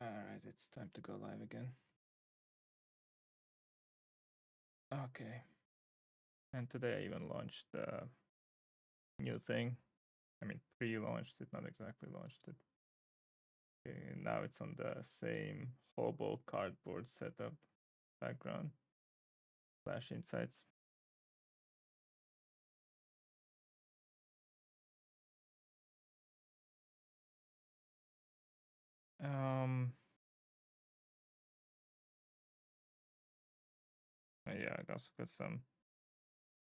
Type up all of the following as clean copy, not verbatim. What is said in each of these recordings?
Alright, it's time to go live again. Okay. And today I even launched the new thing. I mean, pre-launched it, not exactly launched it. Okay, now it's on the same hobo cardboard setup background. Flash insights. Yeah, I also got some.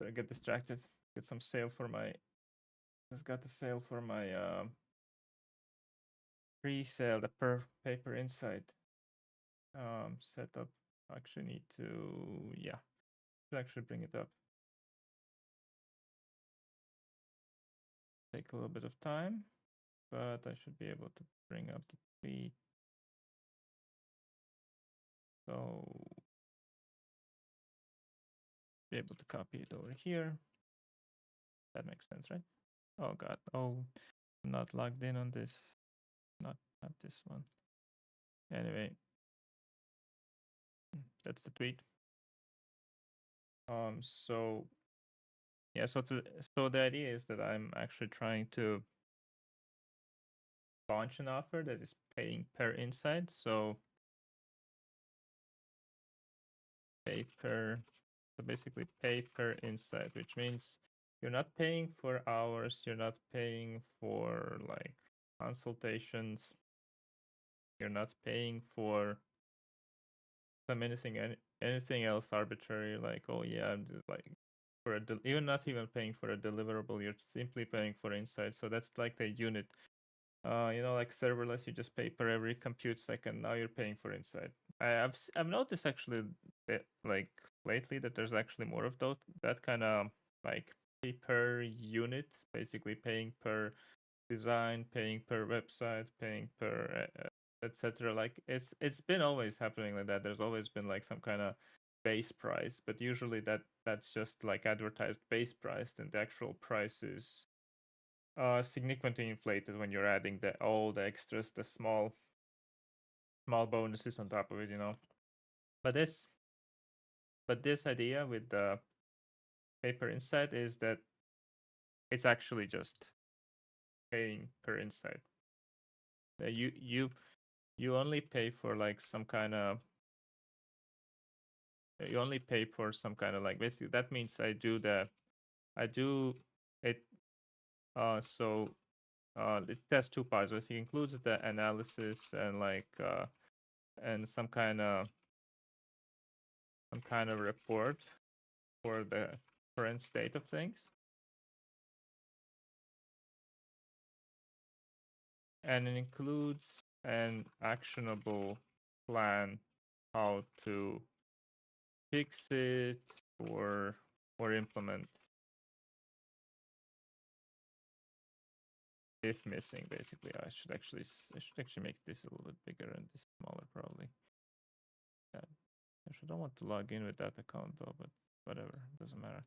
I get distracted. Get some sale for my. Just got the sale for my pre-sale, the per paper insight setup. Actually need to should actually bring it up. Take a little bit of time, but I should be able to bring up the tweet. So be able to copy it over here. That makes sense, right? Oh god. Oh, I'm not logged in on this. Not this one. Anyway, that's the tweet. So yeah, so the idea is that I'm actually trying to launch an offer that is paying per insight. So basically pay per insight, which means you're not paying for hours, you're not paying for like consultations, you're not paying for anything else arbitrary, like, oh yeah, I'm just like for you're not even paying for a deliverable, you're simply paying for insight. So that's like the unit. Like serverless, you just pay per every compute second. Now you're paying for insight. I've noticed actually that like lately that there's actually more of that kind of like pay per unit, basically paying per design, paying per website, paying per etc. Like it's been always happening like that. There's always been like some kind of base price, but usually that's just like advertised base price, and the actual price is significantly inflated when you're adding all the extras, the small bonuses on top of it. But this idea with the paper insight is that it's actually just paying per insight. You only pay for like some kind of you only pay for some kind of like basically that means I do it so it has two parts. Basically, it includes the analysis and like and some kind of report for the current state of things, and it includes an actionable plan how to fix it or implement if missing. Basically, I should actually make this a little bit bigger and this smaller probably. Yeah. I don't want to log in with that account though, but whatever, doesn't matter.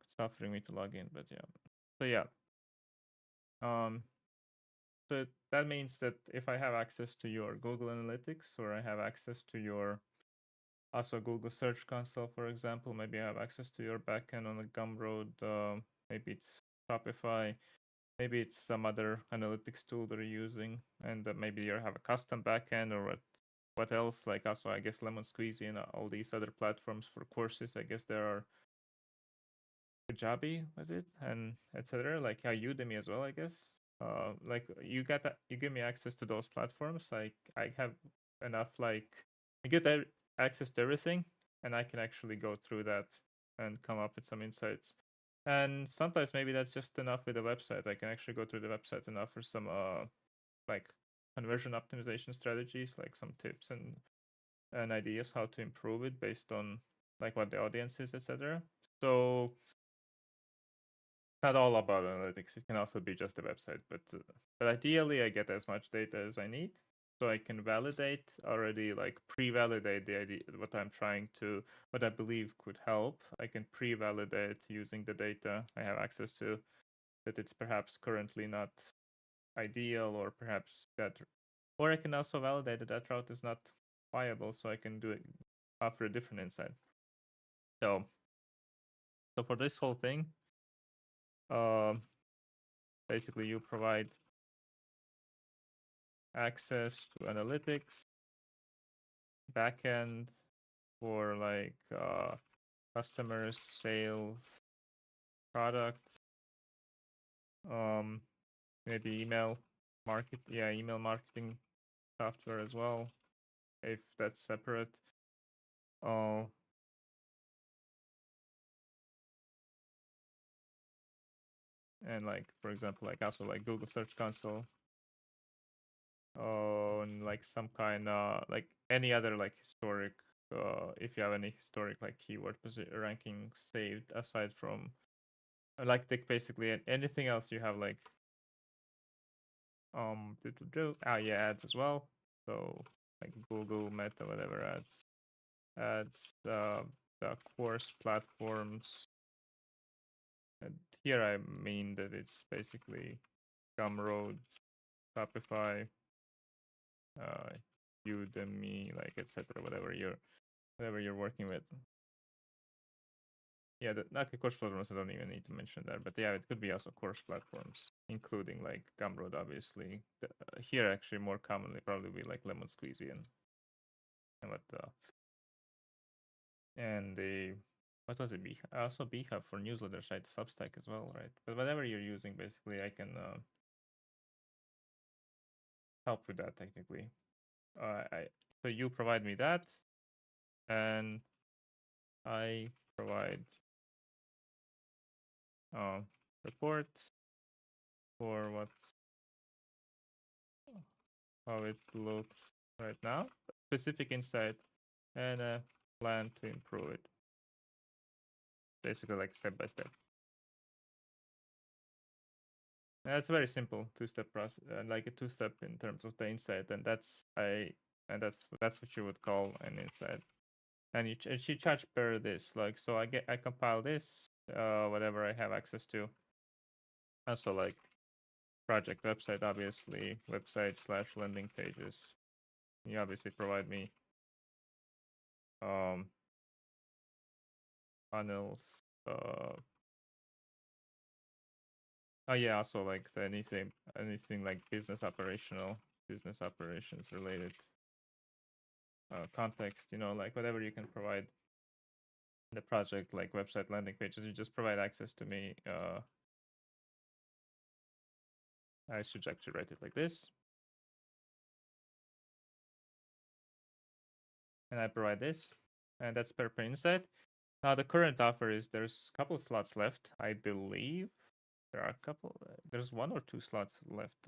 It's offering me to log in, but yeah. So yeah. So that means that if I have access to your Google Analytics, or I have access to your also Google Search Console, for example, maybe I have access to your backend on the Gumroad, maybe it's Shopify, maybe it's some other analytics tool that you're using, and maybe you have a custom backend, or what else? Like also, I guess Lemon Squeezy and all these other platforms for courses. I guess there are Kajabi, was it, and etc. Like Udemy as well, I guess. Like you give me access to those platforms. Like I have enough, like I get access to everything, and I can actually go through that and come up with some insights. And sometimes maybe that's just enough with the website. I can actually go through the website and offer some like conversion optimization strategies, like some tips and ideas how to improve it based on like what the audience is, etc. So not all about analytics. It can also be just a website, but ideally I get as much data as I need, so I can validate already, like pre-validate the idea, what I believe could help. I can pre-validate using the data I have access to, that it's perhaps currently not ideal, or perhaps that or I can also validate that that route is not viable, so I can do it, offer a different insight. So for this whole thing, basically you provide access to analytics, backend for like customers, sales, product, maybe email marketing software as well, if that's separate. And like, for example, like also like Google Search Console, and like some kind like any other like historic, if you have any historic like keyword ranking saved aside from like basically anything else you have like yeah, ads as well. So like Google, Meta, whatever ads, the course platforms. And here I mean that it's basically Gumroad, Shopify, Udemy, like etc. Whatever you're working with. Yeah, okay, course platforms. I don't even need to mention that, but yeah, it could be also course platforms, including like Gumroad, obviously. Here, actually, more commonly probably be like Lemon Squeezy and what and the what was it? Also Beehive for newsletter site, Substack as well, right? But whatever you're using, basically, I can help with that technically. So you provide me that, and I provide report for how it looks right now, specific insight, and a plan to improve it. Basically, like step by step. And that's very simple two-step process, like a two-step in terms of the insight, and that's what you would call an insight. And you charge per this, like, so I compile this, whatever I have access to. Also like project website, obviously website / landing pages. You obviously provide me funnels. Oh yeah, also like anything like business operations related context, like whatever you can provide in the project, like website landing pages, you just provide access to me. I should actually write it like this. And I provide this, and that's per insight. Now the current offer is there's a couple of slots left, I believe. There are a couple. There's 1 or 2 slots left.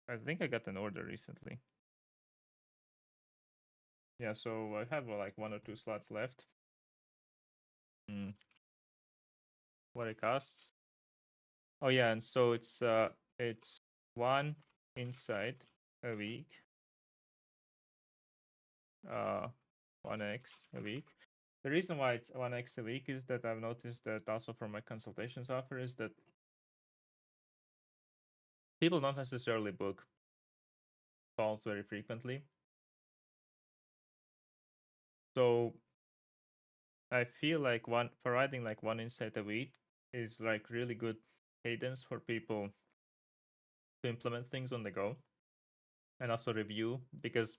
I think I got an order recently. Yeah, so I have like 1 or 2 slots left. What it costs? Oh yeah, and so it's 1 insight a week. 1x a week. The reason why it's 1x a week is that I've noticed that also from my consultations offer is that people don't necessarily book calls very frequently. So I feel like providing like 1 insight a week is like really good cadence for people to implement things on the go and also review, because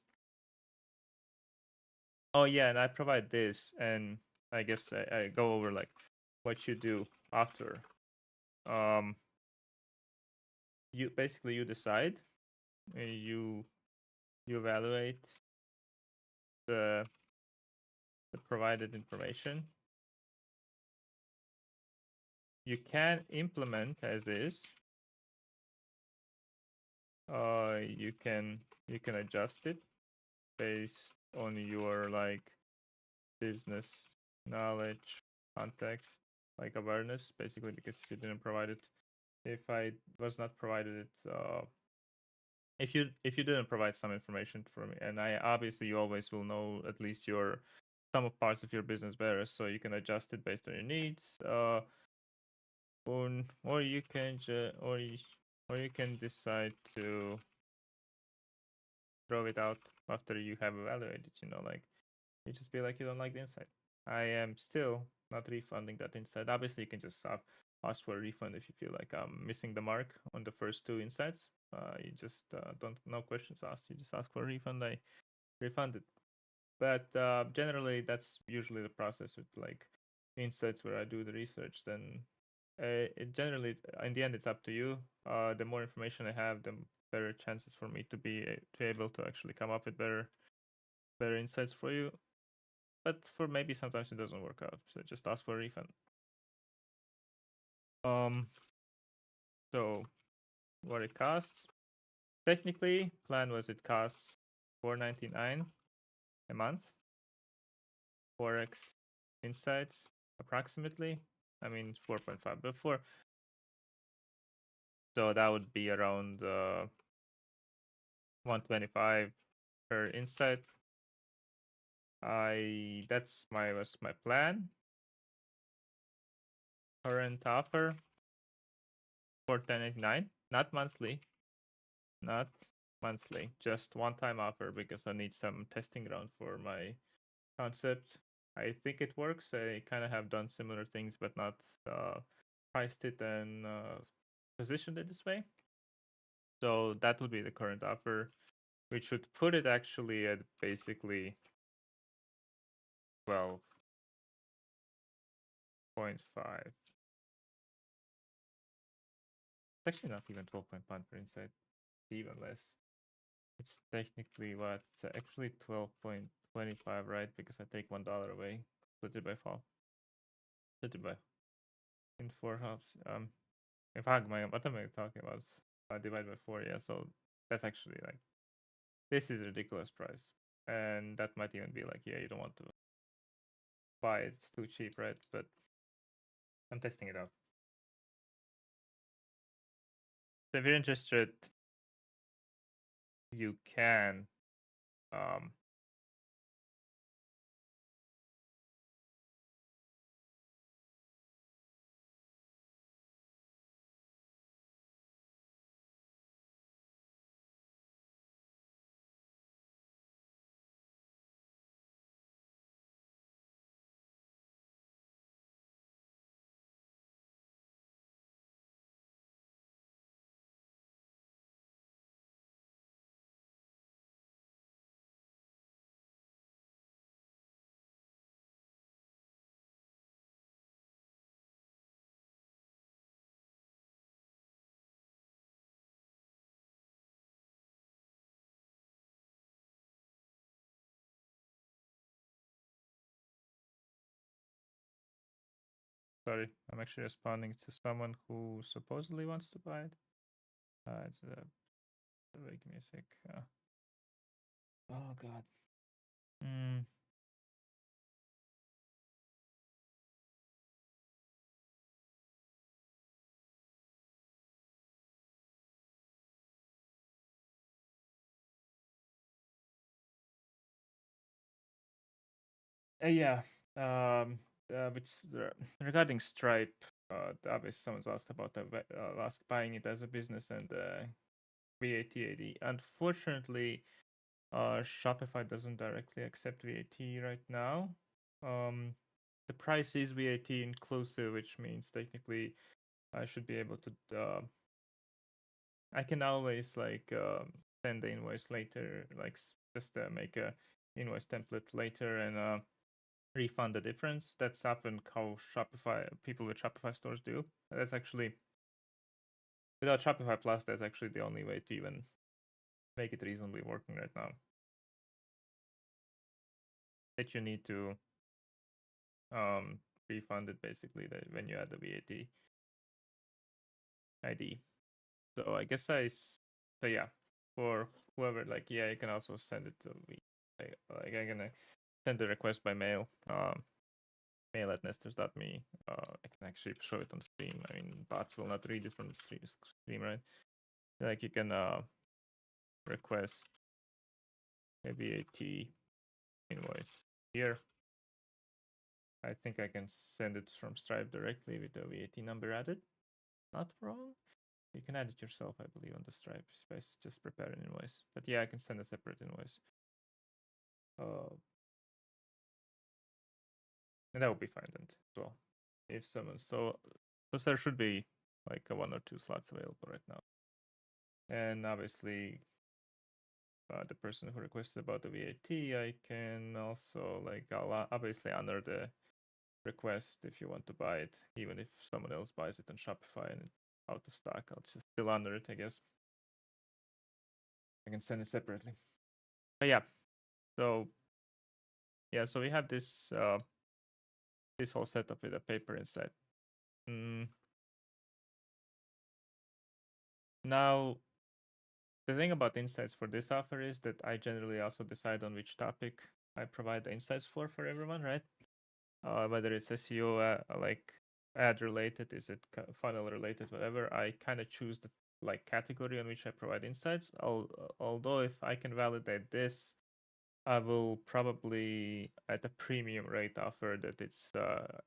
oh yeah, and I provide this, and I guess I go over like what you do after. You basically you decide, you evaluate the provided information. You can implement as is. You can adjust it based on your like business knowledge, context, like awareness, basically, because if you didn't provide it, if I was not provided it, if you didn't provide some information for me, and I obviously you always will know at least your some of parts of your business better, so you can adjust it based on your needs, or you can decide to throw it out after you have evaluated. Like you just be like you don't like the insight. I am still not refunding that insight. Obviously, you can just ask for a refund if you feel like I'm missing the mark on the first two insights. You just don't no questions asked. You just ask for a refund. I refund it. But generally, that's usually the process with like insights where I do the research. Then it generally, in the end, it's up to you. The more information I have, the better chances for me to be able to actually come up with better insights for you. But for maybe sometimes it doesn't work out, so just ask for a refund. So what it costs? Technically, plan was it costs $4.99 a month. Forex insights approximately. I mean 4.5 before. So that would be around 125 per insight. Was my plan. Current offer for 10.99, not monthly, not monthly, just one-time offer because I need some testing ground for my concept. I think it works. I kind of have done similar things, but not priced it and positioned it this way. So that would be the current offer, which would put it actually at basically 12.5. It's actually not even 12.1 per insight, even less. It's technically what? It's actually 12.25, right? Because I take $1 away, split it by 4. Split it by in 4 halves. In fact, what am I talking about? Divide by 4, yeah. So that's actually like this is a ridiculous price, and that might even be like, yeah, you don't want to buy it. It's too cheap, right? But I'm testing it out. So if you're interested, you can sorry, I'm actually responding to someone who supposedly wants to buy it. Wait, give me a sec. Oh God. Yeah. It's regarding Stripe. Obviously, someone's asked about buying it as a business and VAT AD. Unfortunately, Shopify doesn't directly accept VAT right now. The price is VAT inclusive, which means technically I should be able to. I can always like send the invoice later, like just make a invoice template later and refund the difference. That's often how people with Shopify stores do. That's actually without Shopify Plus, that's actually the only way to even make it reasonably working right now. That you need to refund it basically when you add the VAT ID. So I guess so yeah, for whoever, like, yeah, you can also send it to me. Like I'm gonna send the request by mail. Mail at nesters.me. I can actually show it on stream. I mean, bots will not read it from the stream, right? Like you can request a VAT invoice here. I think I can send it from Stripe directly with the VAT number added. Not wrong. You can add it yourself, I believe, on the Stripe space. Just prepare an invoice. But yeah, I can send a separate invoice. And that would be fine then as well. If someone so there should be like a 1 or 2 slots available right now. And obviously, the person who requested about the VAT, I can also like I'll obviously honor the request if you want to buy it, even if someone else buys it on Shopify and it's out of stock. I'll just still honor it, I guess. I can send it separately. But yeah, so so we have this this whole setup with a paper inside. Now, the thing about insights for this offer is that I generally also decide on which topic I provide the insights for everyone, right? Whether it's SEO, like ad related, is it funnel related, whatever. I kind of choose the like category on which I provide insights. Although if I can validate this, I will probably at a premium rate offer that it's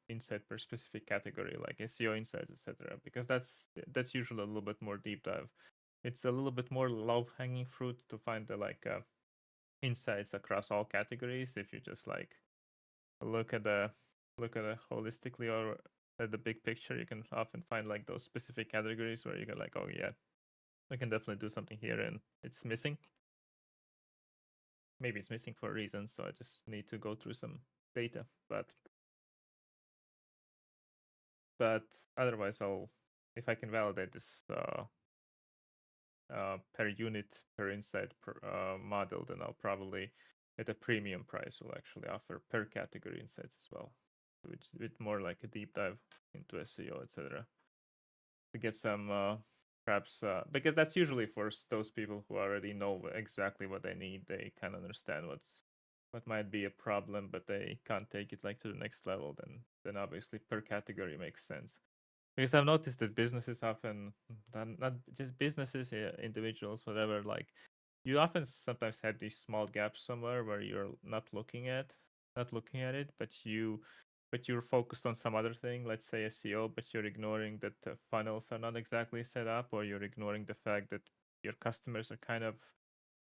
insight per specific category, like SEO insights, etc. Because that's usually a little bit more deep dive. It's a little bit more low hanging fruit to find the like insights across all categories. If you just like look at the holistically or at the big picture, you can often find like those specific categories where you can like, oh yeah, I can definitely do something here and it's missing. Maybe it's missing for a reason, so I just need to go through some data. But otherwise, if I can validate this per unit per insight model, then I'll probably at a premium price will actually offer per category insights as well, which is a bit more like a deep dive into SEO, etc. To get some perhaps because that's usually for those people who already know exactly what they need. They kind of understand what might be a problem, but they can't take it like to the next level. Then obviously per category makes sense. Because I've noticed that businesses often, not just businesses, individuals, whatever, like you often sometimes have these small gaps somewhere where you're not looking at it, but you're focused on some other thing, let's say SEO, but you're ignoring that the funnels are not exactly set up, or you're ignoring the fact that your customers are kind of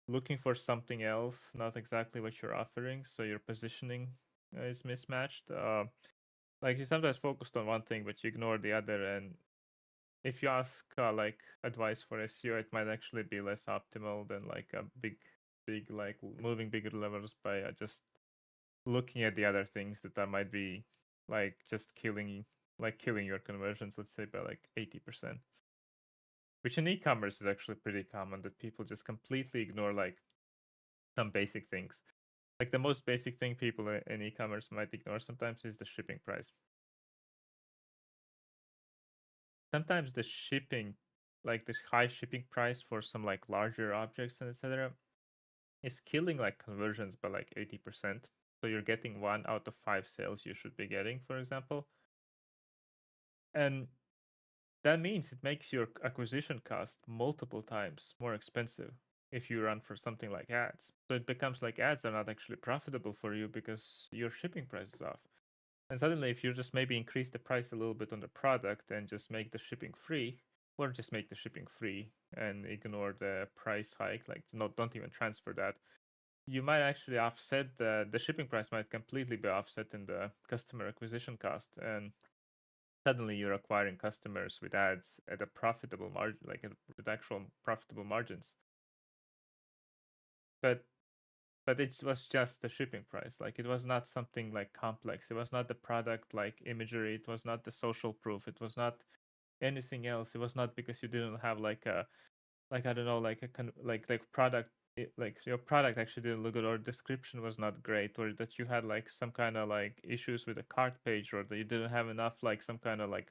looking for something else, not exactly what you're offering, so your positioning is mismatched. Like you sometimes focused on one thing, but you ignore the other, and if you ask like advice for SEO, it might actually be less optimal than like a big like moving bigger levels by just looking at the other things that might be like just killing your conversions, let's say by like 80%, which in e-commerce is actually pretty common, that people just completely ignore like some basic things. Like the most basic thing people in e-commerce might ignore sometimes is the shipping price. Sometimes the shipping, like the high shipping price for some like larger objects and etc., is killing like conversions by like 80%. So you're getting 1 out of 5 sales you should be getting, for example. And that means it makes your acquisition cost multiple times more expensive if you run for something like ads. So it becomes like ads are not actually profitable for you because your shipping price is off. And suddenly, if you just maybe increase the price a little bit on the product and just make the shipping free, or just make the shipping free and ignore the price hike, like don't even transfer that, you might actually offset the shipping price might completely be offset in the customer acquisition cost, and suddenly you're acquiring customers with ads at a profitable margin, like with actual profitable margins. But it was just the shipping price. Like it was not something like complex. It was not the product like imagery. It was not the social proof. It was not anything else. It was not because you didn't have like a I don't know like like product like your product actually didn't look good, or description was not great, or that you had like some kind of like issues with the cart page, or that you didn't have enough like some kind of like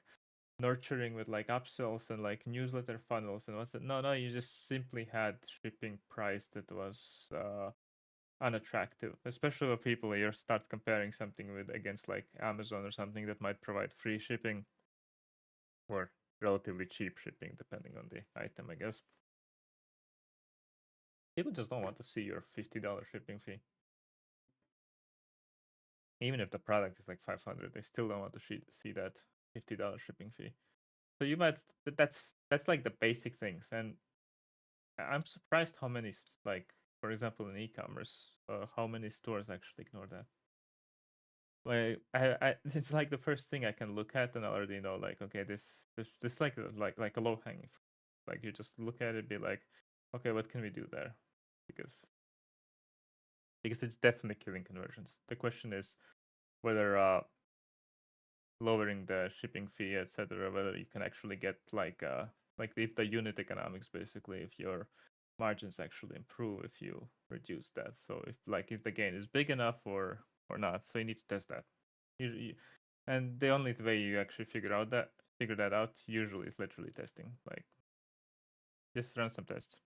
nurturing with like upsells and like newsletter funnels and what's it. No, you just simply had shipping price that was unattractive, especially when people here start comparing something with against like Amazon or something that might provide free shipping or relatively cheap shipping depending on the item, I guess. People just don't want to see your $50 shipping fee. Even if the product is like 500, they still don't want to see that $50 shipping fee. So you might that's like the basic things, and I'm surprised how many like, for example, in e-commerce, how many stores actually ignore that. Like it's like the first thing I can look at, and I already know like, okay, this like a low hanging fruit. Like you just look at it, be like, okay, what can we do there? Because it's definitely killing conversions. The question is whether lowering the shipping fee, etc., whether you can actually get like if the unit economics, basically, if your margins actually improve if you reduce that. So if the gain is big enough or not. So you need to test that. And the only way you actually figure that out usually is literally testing. Like just run some tests.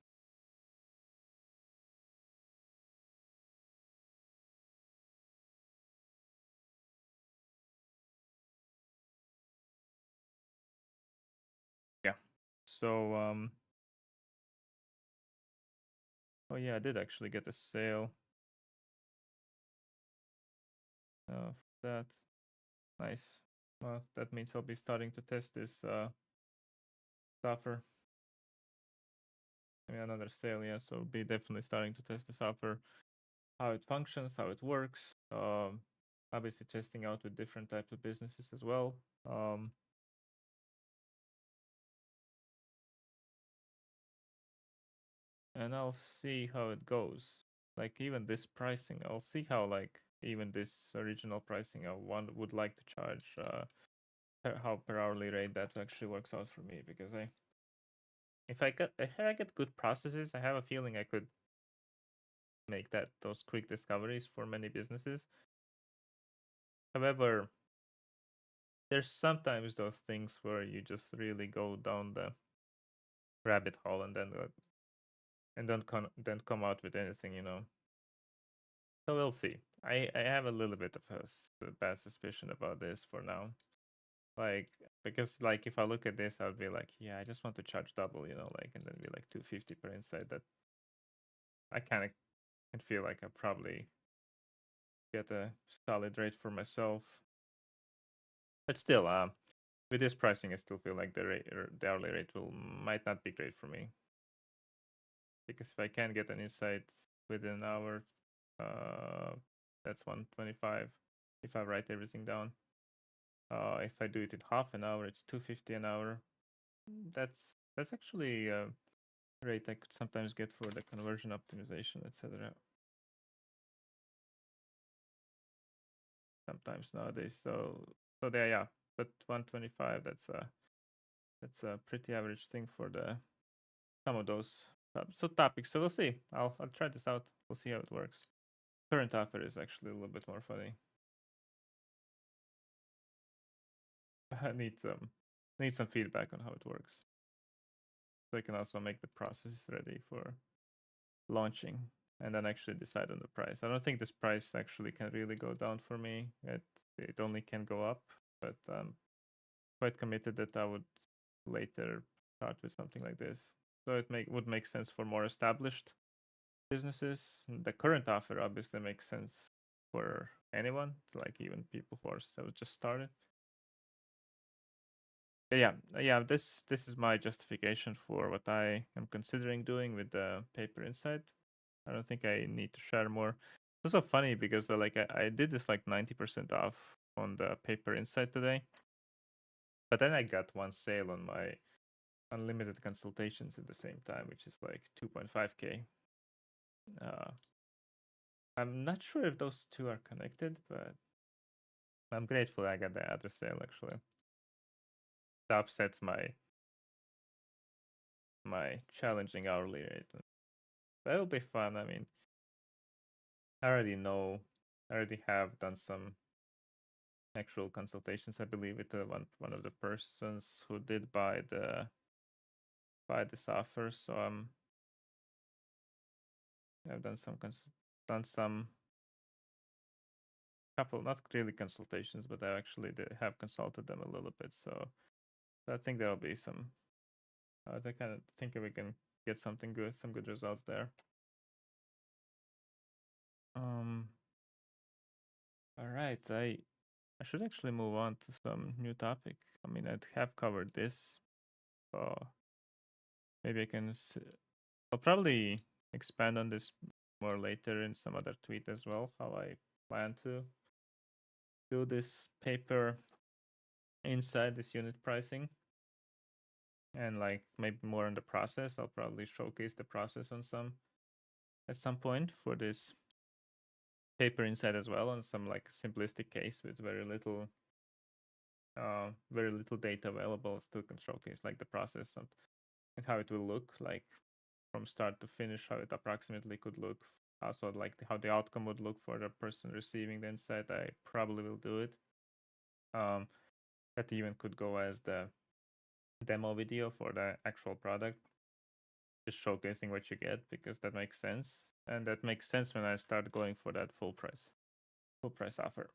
Yeah. So oh yeah, I did actually get a sale of that. Nice. Well, that means I'll be starting to test this offer. I mean, another sale, yeah. So be definitely starting to test this offer, how it functions, how it works. Obviously testing out with different types of businesses as well. And I'll see how it goes. Like even this pricing, I'll see how like even this original pricing I would like to charge. How per hourly rate that actually works out for me, because if I get good processes, I have a feeling I could make those quick discoveries for many businesses. However, there's sometimes those things where you just really go down the rabbit hole and then come out with anything, you know. So we'll see. I have a little bit of a bad suspicion about this for now. Like because like if I look at this, I'll be like, yeah, I just want to charge double, you know, like, and then be like 250 per insight. That I kind of can feel like I probably get a solid rate for myself. But still, with this pricing, I still feel like the hourly rate might not be great for me, because if I can get an insight within an hour, that's 125. If I write everything down, if I do it in half an hour, it's 250 an hour. That's actually a rate I could sometimes get for the conversion optimization, etc. Sometimes nowadays, so there, yeah. But 125, that's a pretty average thing for the some of those topics. So we'll see. I'll try this out. We'll see how it works. Current offer is actually a little bit more funny. I need some feedback on how it works, so I can also make the process ready for launching, and then actually decide on the price. I don't think this price actually can really go down for me. It only can go up, but I'm quite committed that I would later start with something like this. So would make sense for more established businesses. The current offer obviously makes sense for anyone, like even people who are just started. But yeah. This is my justification for what I am considering doing with the paper inside. I don't think I need to share more. It's also funny because like I did this like 90% off on the paper inside today, but then I got one sale on my unlimited consultations at the same time, which is like 2.5k. I'm not sure if those two are connected, but I'm grateful I got the other sale actually. That upsets my challenging hourly rate. That'll be fun. I mean, I already know, I already have done some actual consultations, I believe, with one of the persons who did buy this offer. So I've done some couple, not really consultations, but I actually have consulted them a little bit. So I think there'll be some. I kind of think we can get some good results there. Um. All right. I should actually move on to some new topic. I mean, I have covered this. Maybe I can. I'll probably expand on this more later in some other tweet as well. How I plan to do this paper inside this unit pricing, and like maybe more on the process. I'll probably showcase the process on some at some point for this paper inside as well, on some like simplistic case with very little data available. Still can showcase like the process and how it will look like from start to finish, how it approximately could look. Also, like how the outcome would look for the person receiving the insight. I probably will do it. That even could go as the demo video for the actual product, just showcasing what you get, because that makes sense. And that makes sense when I start going for that full price offer.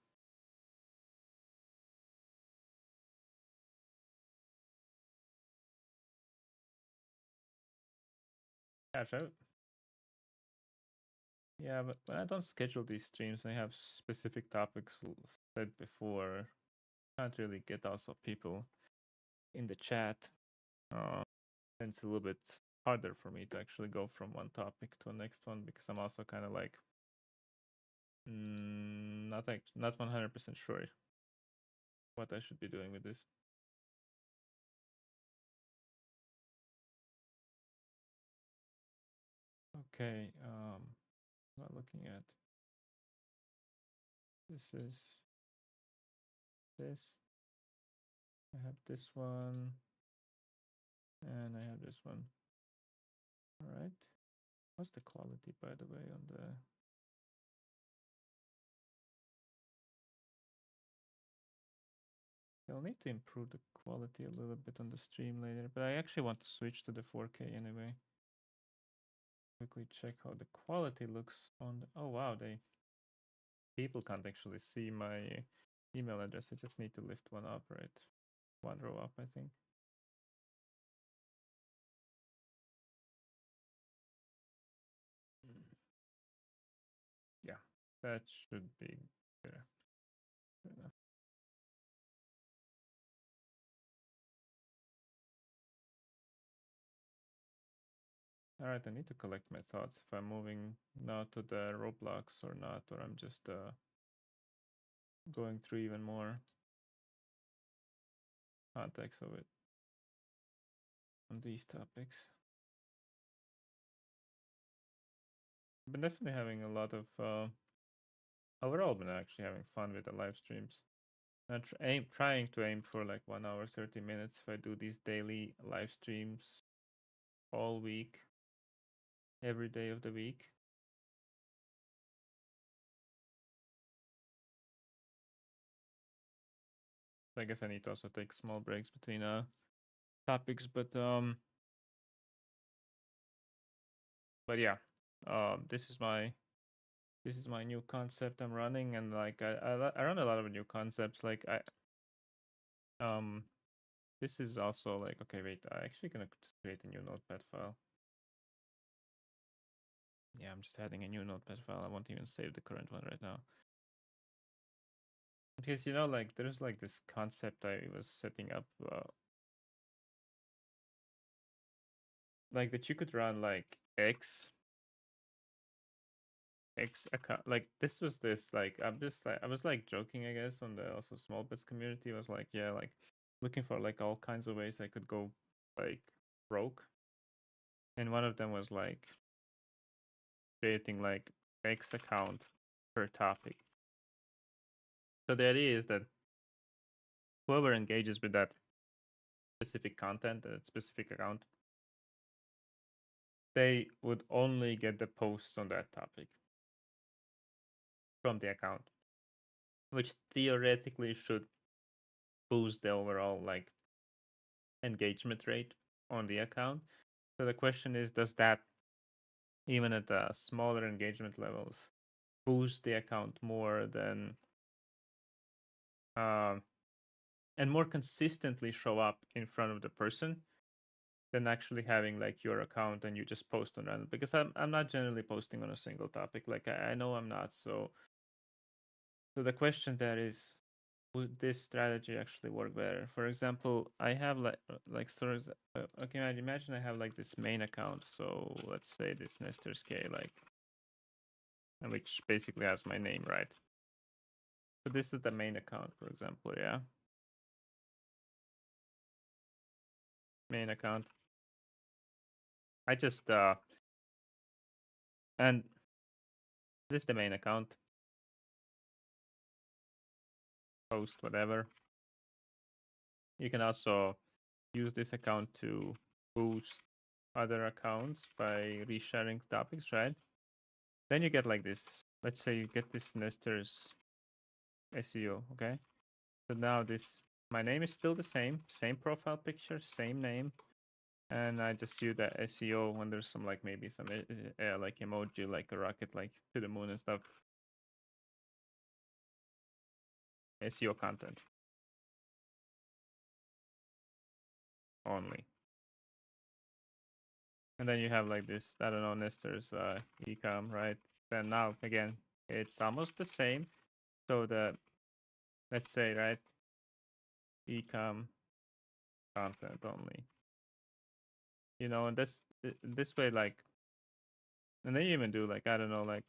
Catch out. Yeah, but when I don't schedule these streams, I have specific topics said before. Can't really get also people in the chat. And it's a little bit harder for me to actually go from one topic to the next one, because I'm also kind of like not 100% sure what I should be doing with this. Okay, not looking at this is this. I have this one, and I have this one. All right. What's the quality, by the way, on the? I'll need to improve the quality a little bit on the stream later, but I actually want to switch to the 4K anyway. Quickly check how the quality looks on the. Oh wow, people can't actually see my email address. I just need to lift one up, right? One row up, I think. Yeah, that should be there. All right, I need to collect my thoughts if I'm moving now to the Roblox or not, or I'm just going through even more context of it on these topics. I've been definitely having a lot of overall been actually having fun with the live streams. I'm trying to aim for like 1 hour 30 minutes if I do these daily live streams all week, every day of the week. I guess I need to also take small breaks between topics, but yeah, this is my new concept I'm running, and like I run a lot of new concepts. Like this is also like, okay, wait, I'm actually gonna just create a new notepad file. Yeah, I'm just adding a new notepad file. I won't even save the current one right now. Because like there's like this concept I was setting up, like that you could run like X account. Like this like I was like joking, I guess, on the also small bits community. I was like, yeah, like looking for like all kinds of ways I could go like broke, and one of them was like creating like X account per topic. So the idea is that whoever engages with that specific content, that specific account, they would only get the posts on that topic from the account, which theoretically should boost the overall like engagement rate on the account. So the question is, does that, even at smaller engagement levels, boost the account more than and more consistently show up in front of the person than actually having like your account and you just post on random? Because I'm not generally posting on a single topic. Like I know I'm not. So the question there is, would this strategy actually work better? For example, I have like stores. Okay, imagine I have like this main account. So let's say this Nestor's K, like, which basically has my name, right? So this is the main account, for example. Yeah, main account. I just and this is the main account. Post whatever. You can also use this account to boost other accounts by resharing topics, right? Then you get like this. Let's say you get this Nestor's SEO, okay? So now this, my name is still the same profile picture, same name, and I just use that SEO when there's some like maybe some like emoji, like a rocket, like to the moon and stuff. SEO content only. And then you have like this, I don't know, Nestor's ecom, right? Then now again, it's almost the same. So the, let's say, right, ecom content only. You know, and this way, like, and then you even do like, I don't know, like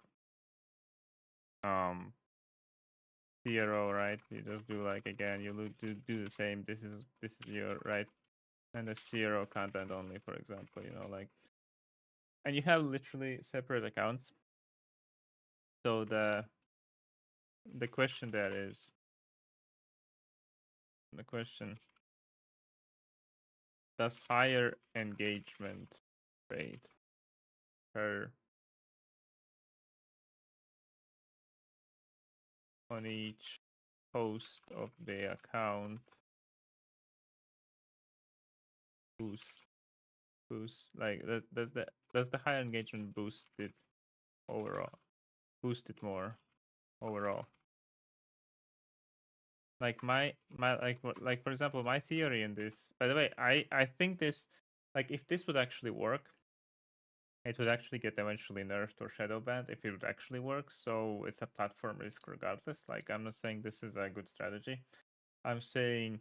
zero, right? You just do like again, you do the same. This is your right, and the zero content only, for example. You know, like, and you have literally separate accounts. So the question there is the question: does higher engagement rate per on each post of the account boost like does the higher engagement boost it overall, boost it more overall? Like my like for example, my theory in this, by the way, I think this, like, if this would actually work, it would actually get eventually nerfed or shadow banned if it would actually work. So it's a platform risk regardless. Like, I'm not saying this is a good strategy. I'm saying,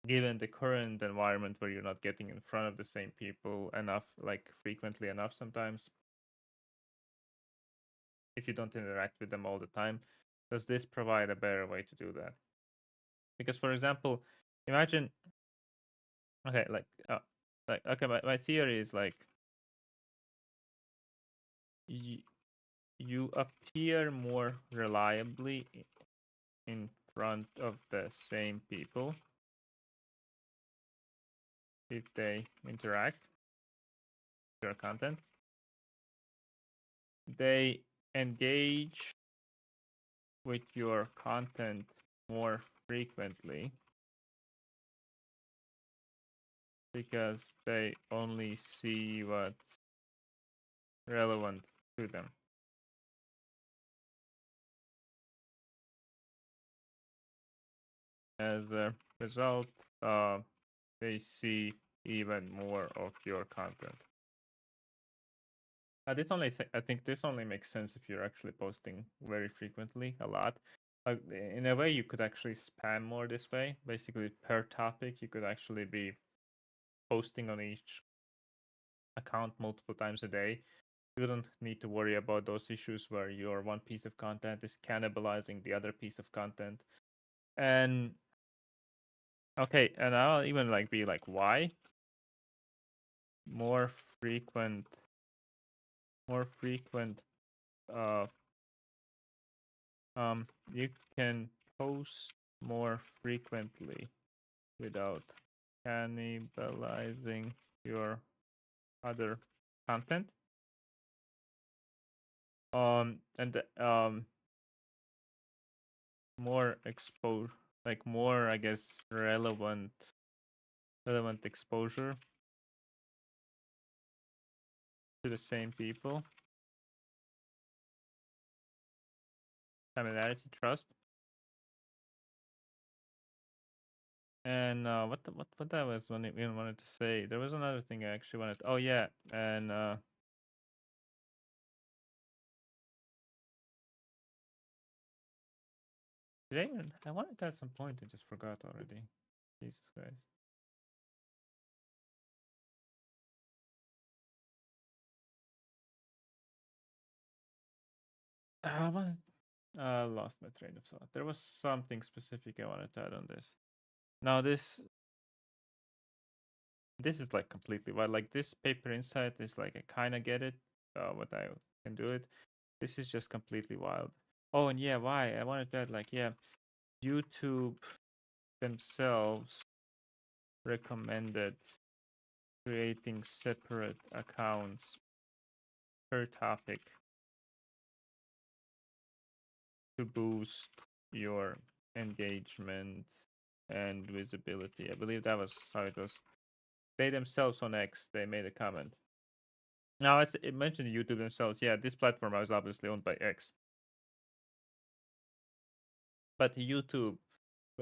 given the current environment where you're not getting in front of the same people enough, like frequently enough sometimes, if you don't interact with them all the time, does this provide a better way to do that? Because, for example, imagine, okay, like okay, my theory is like, you appear more reliably in front of the same people if they interact with your content. They engage with your content more frequently because they only see what's relevant to them. As a result, they see even more of your content. I think this only makes sense if you're actually posting very frequently, a lot. In a way, you could actually spam more this way. Basically, per topic, you could actually be posting on each account multiple times a day. You wouldn't need to worry about those issues where your one piece of content is cannibalizing the other piece of content. And okay, and I'll even like be like, why? More frequent, more frequent. Uh, you can post more frequently without cannibalizing your other content. And more expose, like more, I guess, relevant exposure to the same people. Familiarity, trust. And what I was even wanted to say. There was another thing I actually wanted. Oh yeah, and I wanted to at some point and just forgot already. Jesus Christ. I wanted, lost my train of thought. There was something specific I wanted to add on this. Now this is like completely wild. Like this paper insight is like I kind of get it, what I can do it. This is just completely wild. Oh, and yeah, why I wanted to add like yeah, YouTube themselves recommended creating separate accounts per topic to boost your engagement and visibility. I believe that was how it was. They themselves on X, they made a comment. Now, as it mentioned YouTube themselves, yeah, this platform was obviously owned by X. But YouTube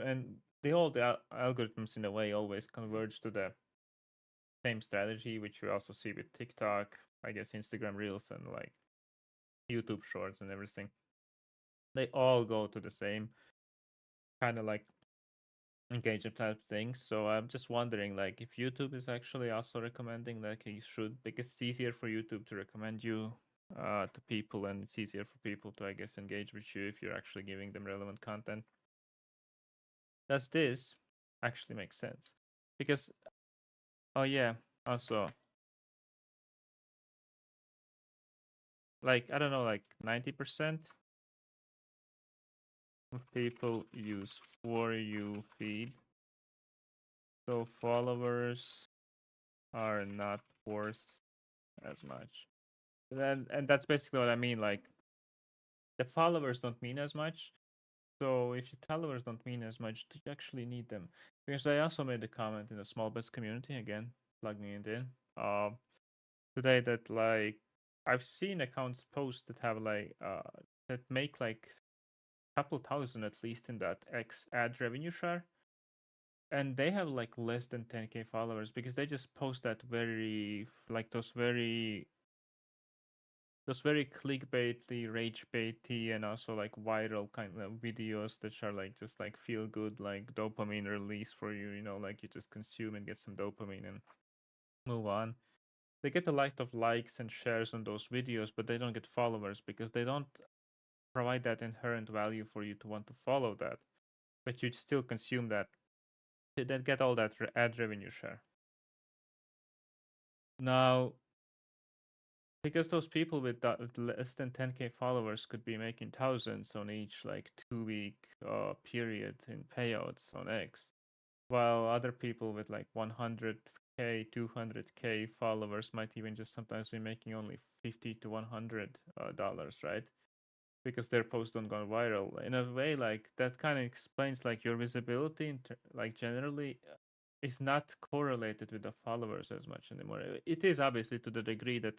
and the algorithms in a way always converge to the same strategy, which you also see with TikTok, I guess Instagram Reels and like YouTube Shorts and everything. They all go to the same kind of like engagement type things. So I'm just wondering, like, if YouTube is actually also recommending like you should, because it's easier for YouTube to recommend you to people, and it's easier for people to, I guess, engage with you if you're actually giving them relevant content. Does this actually make sense? Because oh yeah, also like I don't know, like 90% of people use For You feed, so followers are not worth as much. And that's basically what I mean. Like the followers don't mean as much. So if your followers don't mean as much, do you actually need them? Because I also made a comment in the small bets community again, plugging it in. Today that like I've seen accounts post that have like that make like a couple thousand at least in that X ad revenue share, and they have like less than 10K followers because they just post that very like those very clickbaity, rage baity, and also like viral kind of videos that are like just like feel good, like dopamine release for you, you know, like you just consume and get some dopamine and move on. They get a lot of likes and shares on those videos, but they don't get followers because they don't provide that inherent value for you to want to follow that. But you still consume that. They then get all that ad revenue share. Now, because those people with less than 10K followers could be making thousands on each like 2 week period in payouts on X, while other people with like 100K, 200K followers might even just sometimes be making only 50 to $100, right? Because their posts don't go viral. In a way, like that kind of explains like your visibility, like generally, is not correlated with the followers as much anymore. It is obviously to the degree that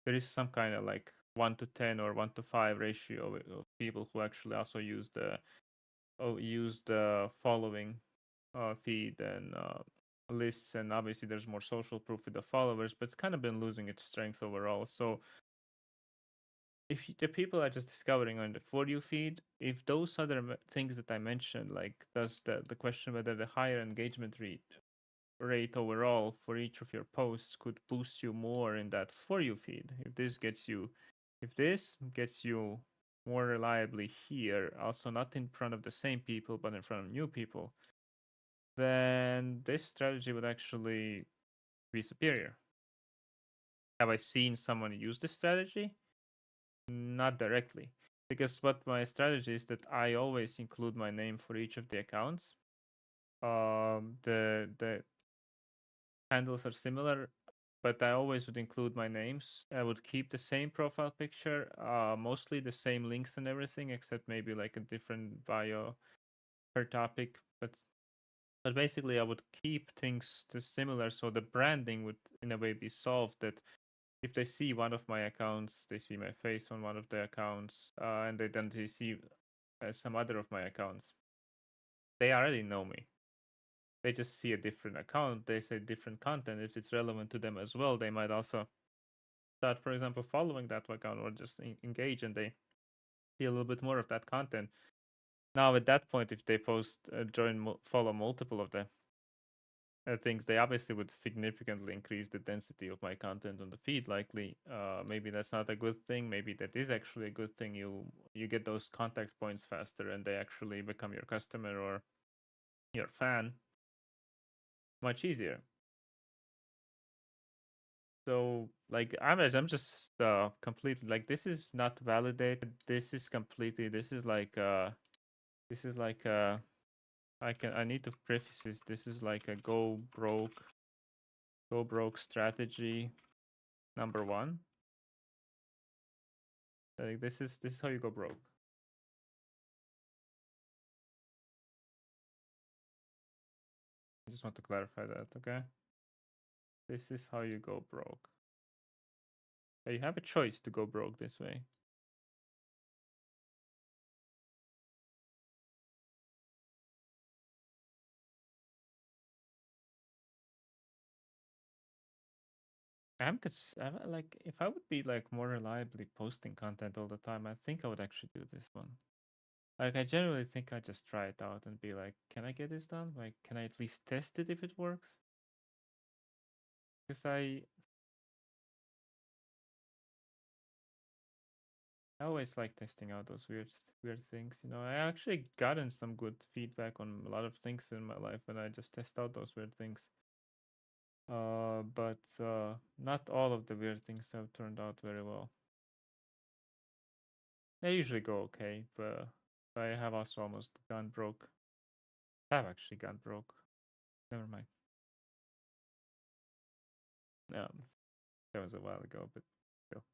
there is some kind of like 1 to 10 or 1 to 5 ratio of people who actually also use the following feed and lists, and obviously there's more social proof with the followers, but it's kind of been losing its strength overall. So if the people are just discovering on the For You feed, if those other things that I mentioned, like does the question whether the higher engagement rate overall for each of your posts could boost you more in that For You feed, if this gets you more reliably here, also not in front of the same people but in front of new people, then this strategy would actually be superior. Have I seen someone use this strategy? Not directly, because what my strategy is that I always include my name for each of the accounts. The handles are similar, but I always would include my names. I would keep the same profile picture, mostly the same links and everything, except maybe like a different bio per topic. But basically, I would keep things similar, so the branding would in a way be solved. That if they see one of my accounts, they see my face on one of the accounts, and they see some other of my accounts. They already know me. They just see a different account. They say different content. If it's relevant to them as well, they might also start, for example, following that account or just engage, and they see a little bit more of that content. Now at that point, if they post, follow multiple of the things, they obviously would significantly increase the density of my content on the feed. Likely, maybe that's not a good thing. Maybe that is actually a good thing. You get those contact points faster, and they actually become your customer or your fan much easier. So like I'm just completely like, this is not validated. This is completely, this is like I need to preface this. This is like a go broke strategy number one. Like this is how you go broke. I just want to clarify that, okay? This is how you go broke. You have a choice to go broke this way. Like, if I would be like more reliably posting content all the time, I think I would actually do this one. Like, I generally think I just try it out and be like, can I get this done? Like, can I at least test it if it works? Because I always like testing out those weird things. You know, I actually gotten some good feedback on a lot of things in my life when I just test out those weird things. But not all of the weird things have turned out very well. They usually go okay, but I have also almost gone broke. I've actually gone broke. Never mind. That was a while ago, but still.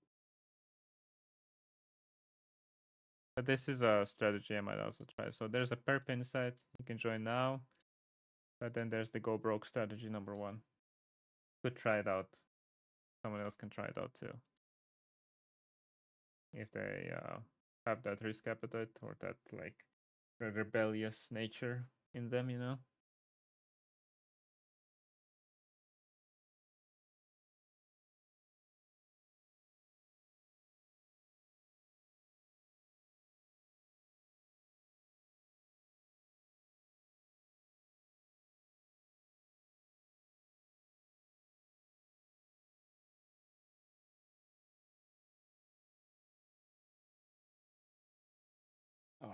But this is a strategy I might also try. So there's a perp insight. You can join now. But then there's the go broke strategy number one. Could try it out. Someone else can try it out too. If they have that risk appetite or that like rebellious nature in them, you know.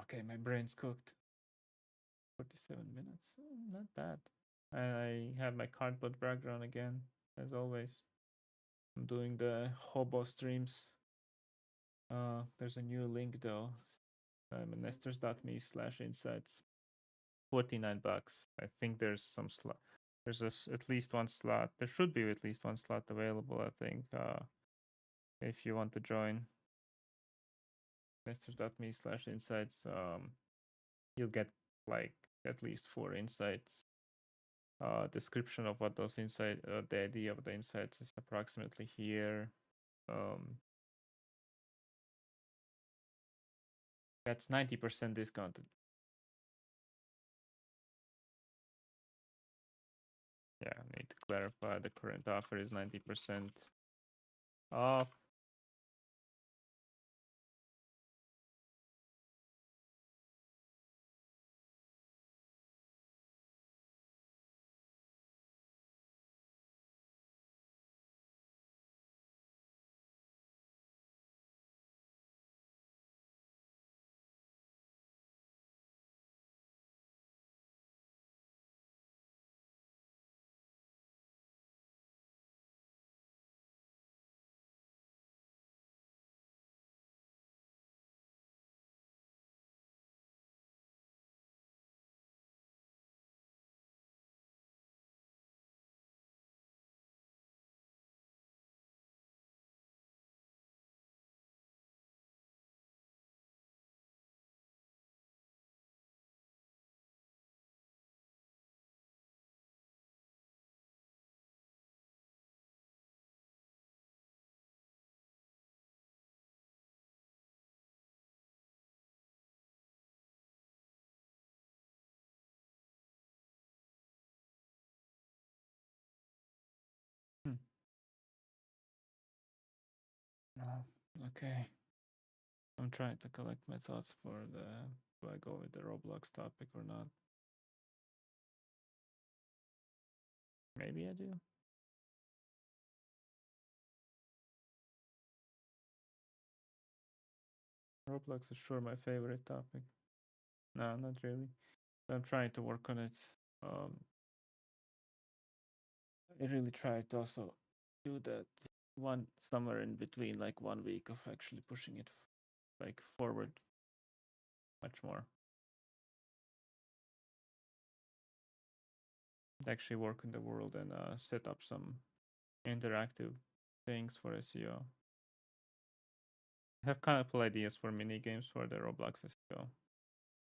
Okay, my brain's cooked. 47 minutes. Not bad. I have my cardboard background again, as always. I'm doing the hobo streams. There's a new link though. Nesters.me/insights. $49. I think there's some slot. There's at least one slot. There should be at least one slot available, I think. If you want to join nesters.me/insights, you'll get like at least 4 insights. Description of what those insights, the idea of the insights is approximately here. That's 90% discounted. Yeah, I need to clarify the current offer is 90% off. Hmm. Okay. I'm trying to collect my thoughts for the Do I go with the Roblox topic or not? Maybe I do. Roblox is sure my favorite topic. No, not really. I'm trying to work on it. Um, I really tried to also do that one somewhere in between, like 1 week of actually pushing it like forward much more. Actually work in the world and set up some interactive things for SEO. I have kind of ideas for mini games for the Roblox SEO,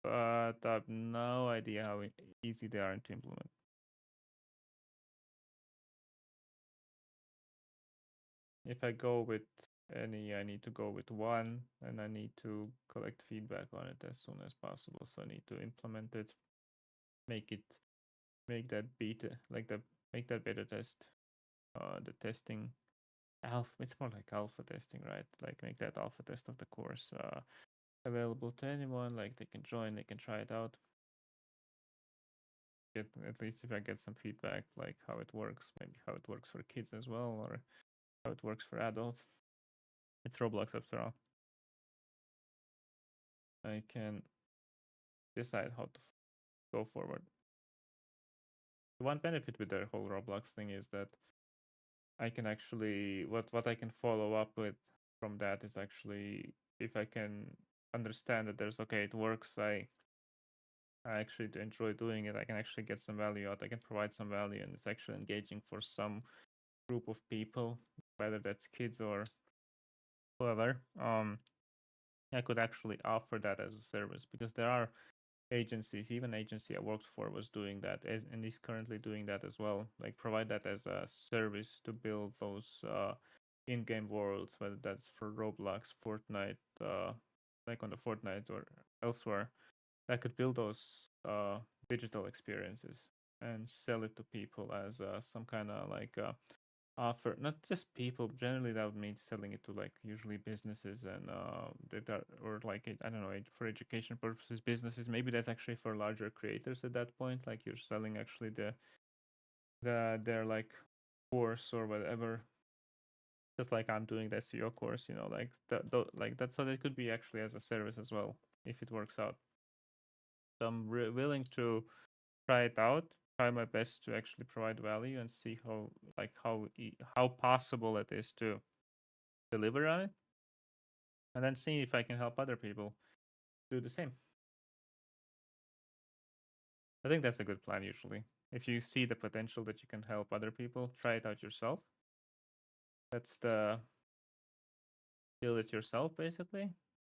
but I have no idea how easy they are to implement. If I go with any, I need to go with one, and I need to collect feedback on it as soon as possible. So I need to implement it, make it, make that beta, like the make that beta test, the testing alpha. It's more like alpha testing, right? Like make that alpha test of the course available to anyone. Like they can join, they can try it out. Get at least if I get some feedback, like how it works, maybe how it works for kids as well, or how it works for adults. It's Roblox after all. I can decide how to go forward. The one benefit with the whole Roblox thing is that I can actually what I can follow up with from that is actually if I can understand that there's okay, it works. I actually enjoy doing it. I can actually get some value out. I can provide some value, and it's actually engaging for some group of people, whether that's kids or whoever. I could actually offer that as a service because there are agencies, even agency I worked for was doing that and is currently doing that as well. Like provide that as a service to build those in-game worlds, whether that's for Roblox, Fortnite, like on the Fortnite or elsewhere. That could build those digital experiences and sell it to people as some kind of like offer, not just people. Generally that would mean selling it to like usually businesses and that are, or like I don't know, for education purposes businesses. Maybe that's actually for larger creators at that point, like you're selling actually their like course or whatever, just like I'm doing the SEO course, you know, like like that's so that could be actually as a service as well if it works out. So I'm willing to try it out, try my best to actually provide value and see how like how possible it is to deliver on it, and then see if I can help other people do the same. I think that's a good plan usually. If you see the potential that you can help other people, try it out yourself. That's the build it yourself basically.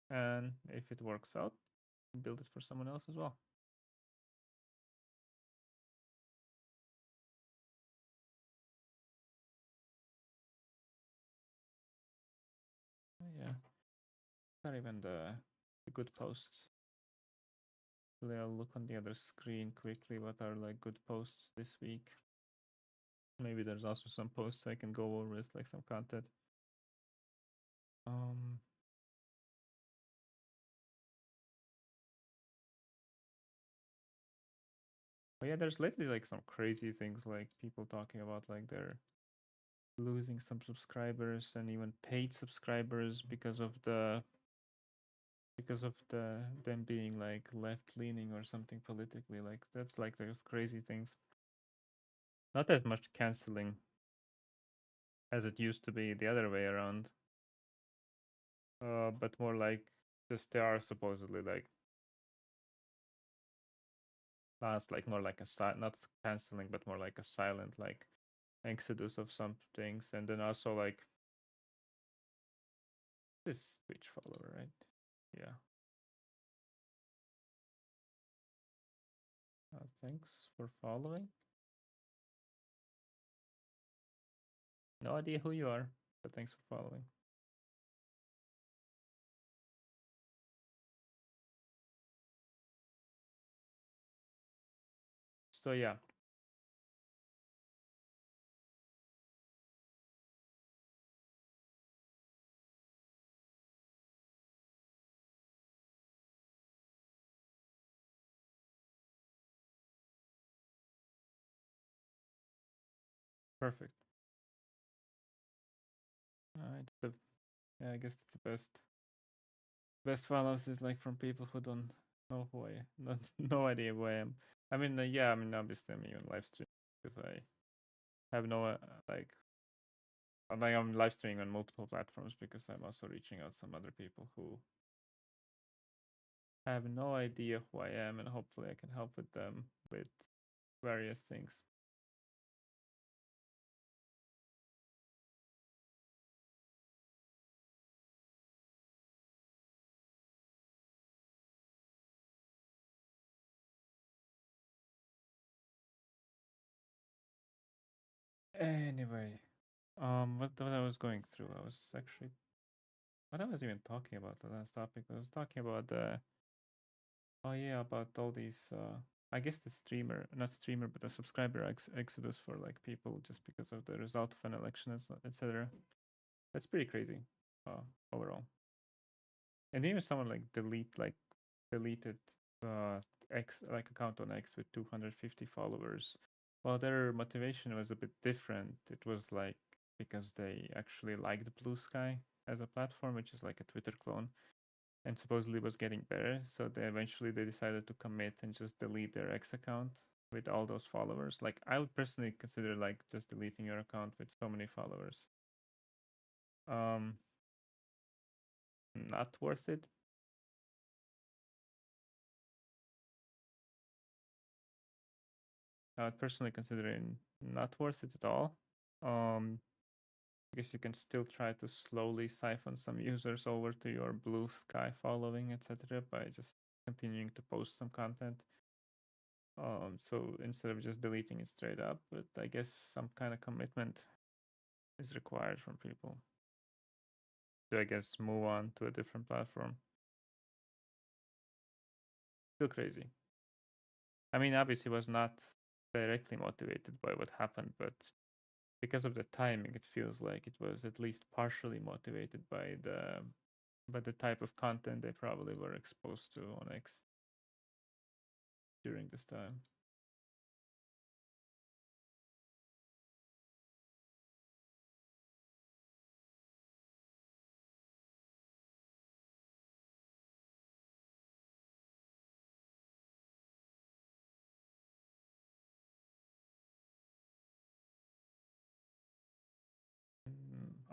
And if it works out, build it for someone else as well. Yeah. Not even the good posts. I'll look on the other screen quickly what are like good posts this week. Maybe there's also some posts I can go over as like some content. Um, but yeah, there's lately like some crazy things like people talking about like they're losing some subscribers and even paid subscribers because of them being like left leaning or something politically. Like that's like those crazy things. Not as much canceling as it used to be the other way around. But more like just they are supposedly like last like more like a not canceling but more like a silent like exodus of some things, and then also like this Twitch follower, right? Yeah. Thanks for following. No idea who you are, but thanks for following. So yeah, Perfect. Yeah, I guess the best follows is like from people who don't know who I not no idea who I am. I mean, yeah, I mean obviously I'm even live streaming because I have no like I'm live streaming on multiple platforms because I'm also reaching out some other people who have no idea who I am, and hopefully I can help with them with various things. Anyway, what I was going through, I was actually what I was even talking about the last topic. I was talking about oh yeah, about all these I guess the streamer, not streamer, but the subscriber exodus for like people just because of the result of an election, etc. That's pretty crazy, overall. And even someone like deleted uh X like account on X with 250 followers. Well, their motivation was a bit different. It was like because they actually liked Blue Sky as a platform, which is like a Twitter clone, and supposedly was getting better. So they decided to commit and just delete their X account with all those followers. Like I would personally consider like just deleting your account with so many followers. Um, Not worth it. I would personally consider it not worth it at all. I guess you can still try to slowly siphon some users over to your Blue Sky following, etc., by just continuing to post some content. So instead of just deleting it straight up, but I guess some kind of commitment is required from people to, I guess, move on to a different platform. Still crazy. I mean, obviously, was not directly motivated by what happened, but because of the timing, it feels like it was at least partially motivated by the type of content they probably were exposed to on X during this time.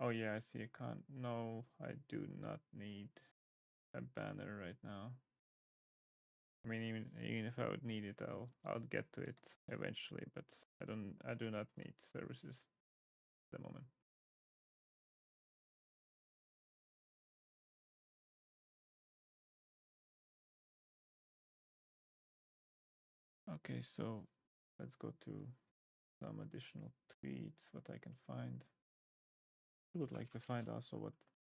Oh yeah, I see a con. No, I do not need a banner right now. I mean, even if I would need it, I'll get to it eventually. But I do not need services at the moment. Okay, so let's go to some additional tweets. What I can find. I would like to find also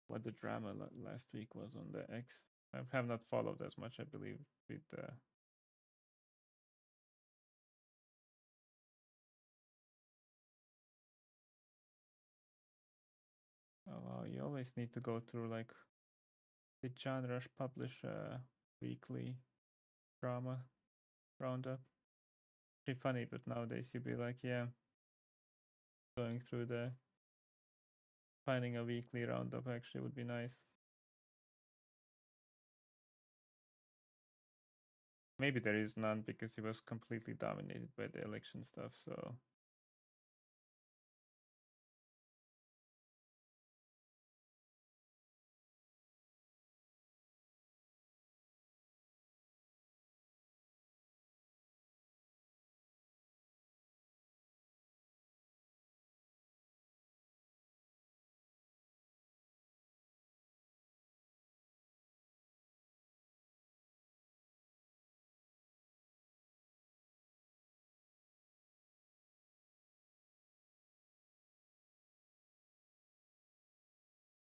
what the drama last week was on the X. I have not followed as much, I believe, with oh wow, you always need to go through like did John Rush publish a weekly drama roundup? Pretty funny, but nowadays you'd be like, yeah, going through the finding a weekly roundup actually would be nice. Maybe there is none because he was completely dominated by the election stuff, so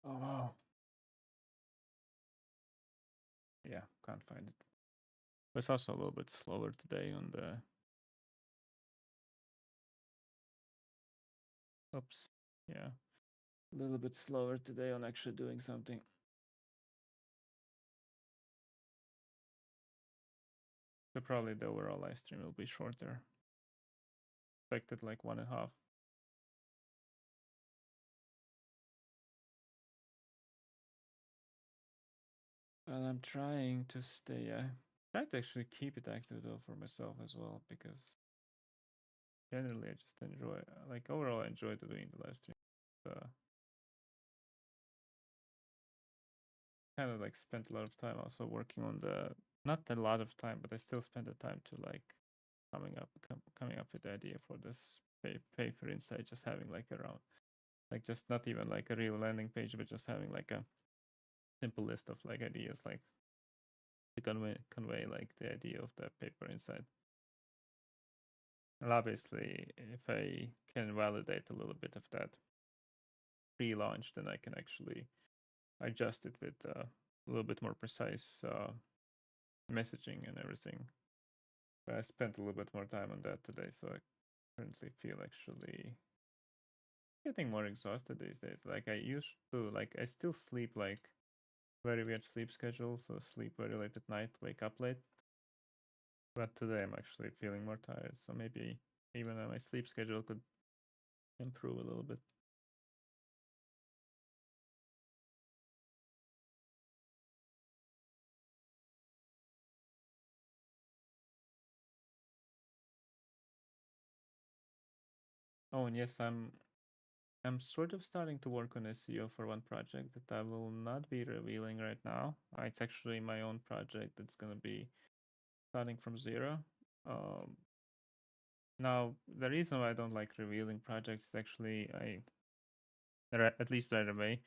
oh wow. Yeah, can't find it. But it's also a little bit slower today on the oops. Yeah. A little bit slower today on actually doing something. So probably the overall live stream will be shorter. Expected like 1.5. And I'm trying to stay. Trying to actually keep it active though for myself as well, because generally I just enjoy. Like overall, I enjoy doing the live stream. Uh, kind of like spent a lot of time also working on the, not a lot of time, but I still spend the time to like coming up with the idea for this paper inside, just having like around, like just not even like a real landing page, but just having like a simple list of like ideas, like to convey like the idea of the paper inside. And obviously, if I can validate a little bit of that pre-launch, then I can actually adjust it with a little bit more precise messaging and everything. But I spent a little bit more time on that today, so I currently feel actually getting more exhausted these days. Like I used to, like I still sleep like very weird sleep schedule, so sleep very late at night, wake up late. But today I'm actually feeling more tired, so maybe even my sleep schedule could improve a little bit. Oh, and yes, I'm sort of starting to work on SEO for one project that I will not be revealing right now. It's actually my own project that's gonna be starting from zero. Um, Now, the reason why I don't like revealing projects is actually at least right away,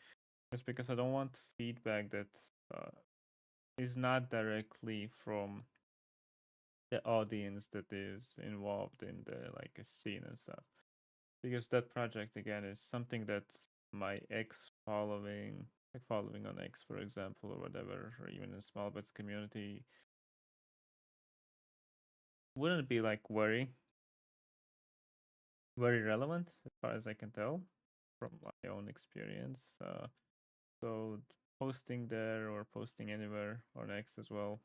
is because I don't want feedback that uh, is not directly from the audience that is involved in the like a scene and stuff. Because that project again is something that my ex following, like following on X, for example, or whatever, or even in small bets community, wouldn't be like very relevant as far as I can tell from my own experience. So posting there or posting anywhere on X as well,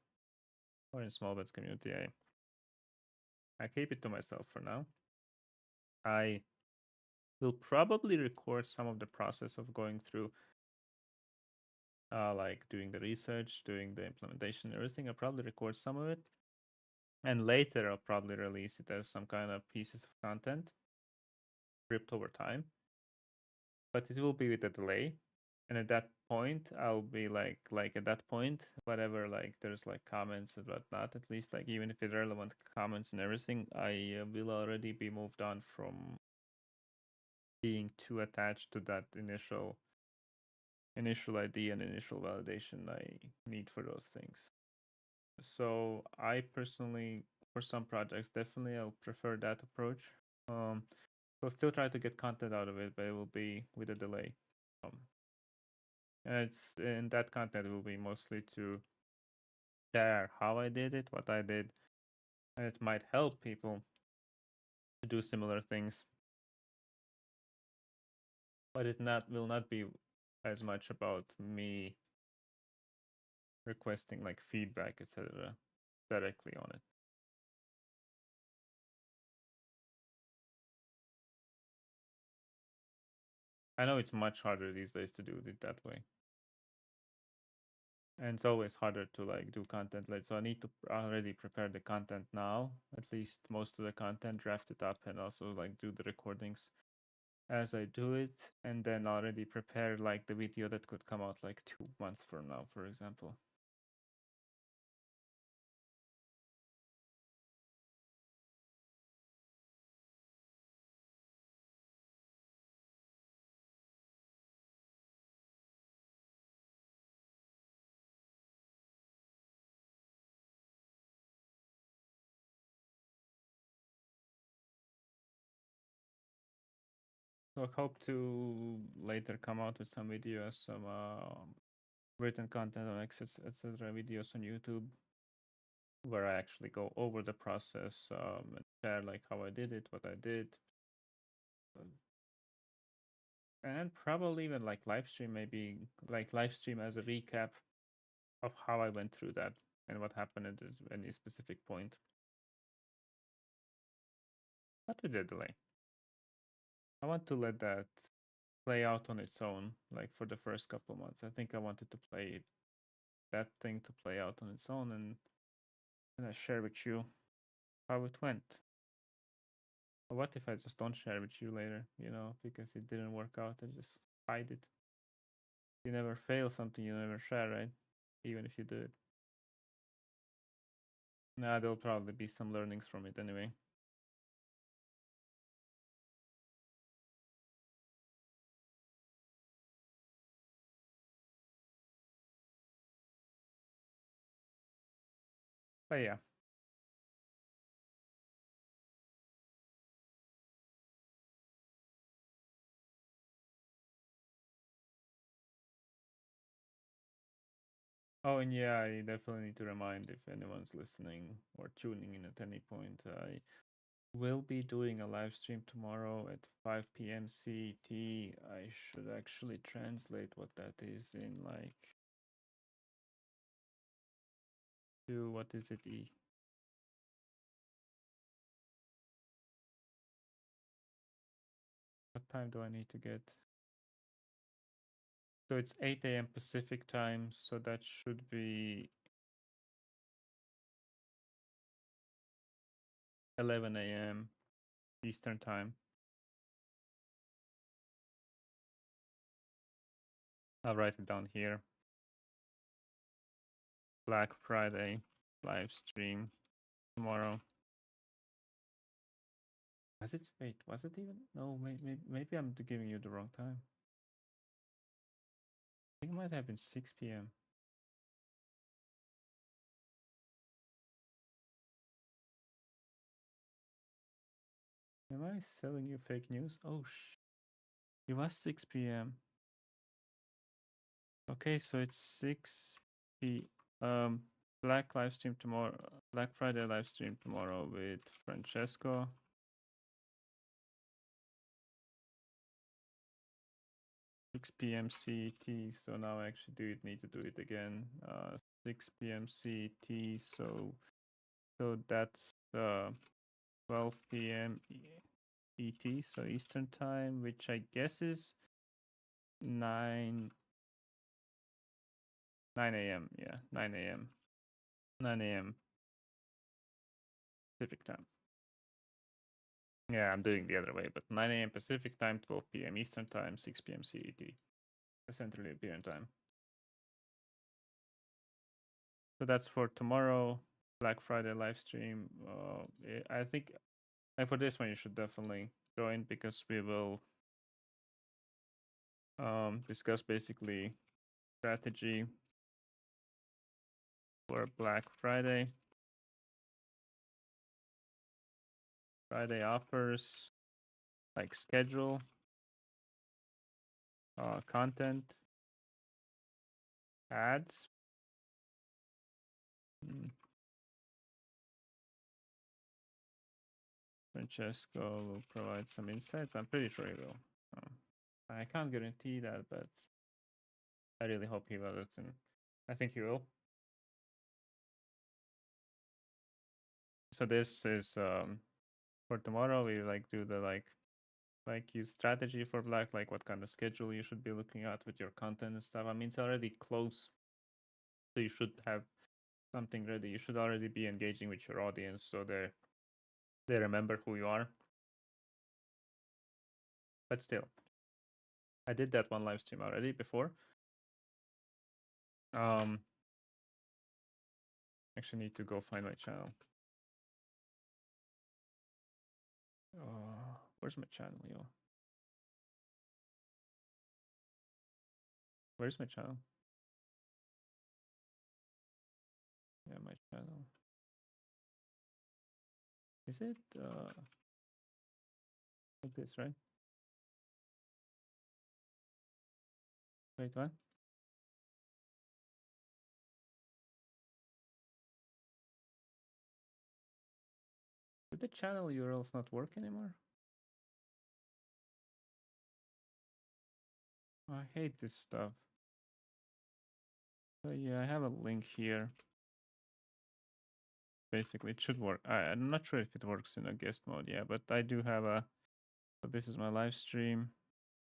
or in small bets community, I keep it to myself for now. I will probably record some of the process of going through, like doing the research, doing the implementation, everything. I'll probably record some of it, and later I'll probably release it as some kind of pieces of content, ripped over time. But it will be with a delay, and at that point I'll be like at that point, whatever, like there's like comments and whatnot, at least like even if it's relevant comments and everything, I will already be moved on from being too attached to that initial idea and initial validation I need for those things. So I personally, for some projects, definitely I'll prefer that approach. So still try to get content out of it, but it will be with a delay. um, and it's in that content will be mostly to share how I did it, what I did, and it might help people to do similar things, but it not will not be as much about me requesting like feedback, etc., directly on it. I know it's much harder these days to do it that way, and it's always harder to like do content late. So I need to already prepare the content now, at least most of the content, draft it up, and also like do the recordings as I do it, and then already prepare like the video that could come out like 2 months from now, for example. So I hope to later come out with some videos, some written content on X, etc. videos on YouTube, where I actually go over the process and share like how I did it, what I did, and probably even like live stream, maybe like live stream as a recap of how I went through that and what happened at any specific point. But with a delay. I want to let that play out on its own, like for the first couple months. I think I wanted to play it that thing to play out on its own, and I share with you how it went. What if I just don't share with you later, because it didn't work out? I just hide it. You never fail something you never share, right? Even if you do it. Nah, there'll probably be some learnings from it anyway. But yeah. Oh, and yeah, I definitely need to remind if anyone's listening or tuning in at any point. I will be doing a live stream tomorrow at 5 p.m. CET. I should actually translate what that is in to what is it? What time do I need to get? So it's 8 a.m. Pacific time, so that should be 11 a.m. Eastern time. I'll write it down here. Black Friday live stream tomorrow. Was it? Wait, was it even? No, maybe I'm giving you the wrong time. I think it might have been 6 p.m. Am I selling you fake news? Oh, it was 6 p.m. Okay, so it's 6 p. Black live stream tomorrow. Black Friday live stream tomorrow with Francesco. 6 p.m. CET. So now I actually need to do it again. 6 p.m. CET. So that's 12 p.m. ET. So Eastern time, which I guess is 9 a.m. Yeah, 9 a.m. 9 a.m. Pacific time. Yeah, I'm doing the other way, but 9 a.m. Pacific time, 12 p.m. Eastern time, 6 p.m. CET, Central European time. So that's for tomorrow, Black Friday live stream. I think for this one you should definitely join because we will discuss basically strategy for Black Friday. Friday offers, like schedule, content, ads. Francesco will provide some insights. I'm pretty sure he will. I can't guarantee that, but I really hope he will. And I think he will. So this is for tomorrow. We do the use strategy for Black, like what kind of schedule you should be looking at with your content and stuff. I mean, it's already close, so you should have something ready. You should already be engaging with your audience, so they remember who you are. But still, I did that one live stream already before. Actually need to go find my channel. Where's my channel, yo? Where's my channel? Yeah, my channel. Is it like this, right? Wait, what? Did the channel URLs not work anymore? I hate this stuff. So yeah, I have a link here. Basically, it should work. I'm not sure if it works in a guest mode, yeah, but I do have so this is my live stream.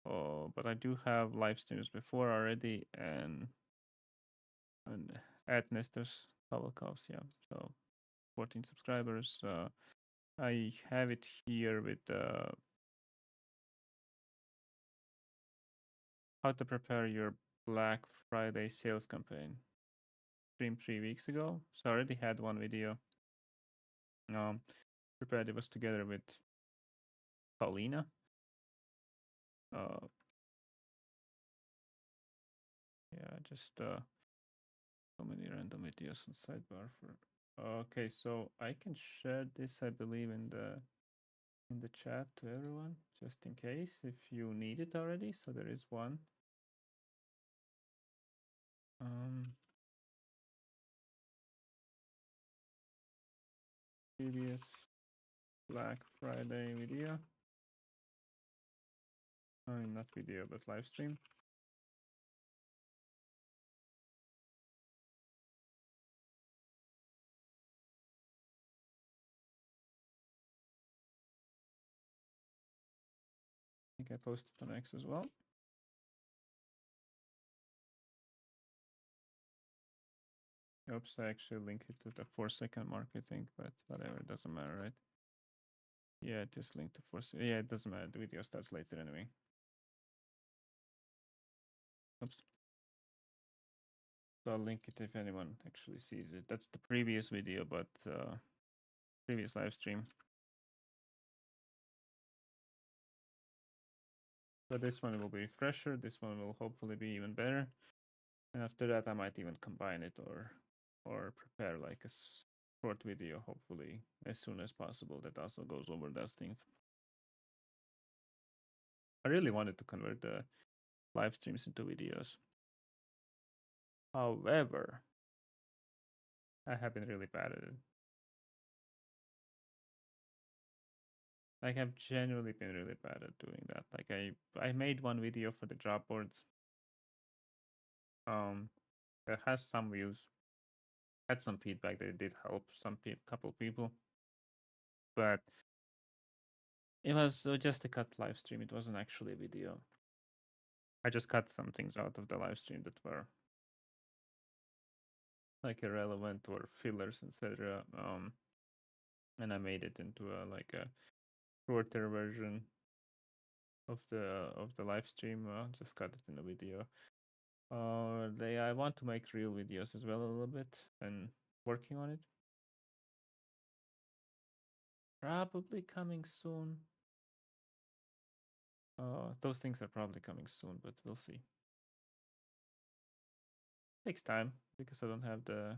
Oh, but I do have live streams before already, and at Nestor's Tovelkovs, yeah. So 14 subscribers. I have it here with how to prepare your Black Friday sales campaign. Streamed 3 weeks ago, so I already had one video. Prepared. It was together with Paulina. Yeah, just so many random videos on sidebar for. Okay, so I can share this, I believe, in the chat to everyone, just in case if you need it already. So there is one. Previous Black Friday video. I mean, not video, but live stream. I think I posted on X as well. Oops, I actually linked it to the 4-second mark, I think, but whatever, it doesn't matter, right? Yeah, just linked to 4 seconds. Yeah, it doesn't matter. The video starts later anyway. Oops. So I'll link it if anyone actually sees it. That's the previous video, but previous live stream. So this one will be fresher. This one will hopefully be even better. And after that, I might even combine it or prepare like a short video, hopefully as soon as possible. That also goes over those things. I really wanted to convert the live streams into videos. However, I have been really bad at it. Like I've genuinely been really bad at doing that. Like I made one video for the job boards. That has some views. Had some feedback that it did help some couple people, but it was just a cut live stream. It wasn't actually a video. I just cut some things out of the live stream that were like irrelevant or fillers, etc. And I made it into like a shorter version of the live stream. Just cut it in a video. I want to make real videos as well a little bit and working on it. Probably coming soon. Those things are probably coming soon, but we'll see. Takes time because I don't have the.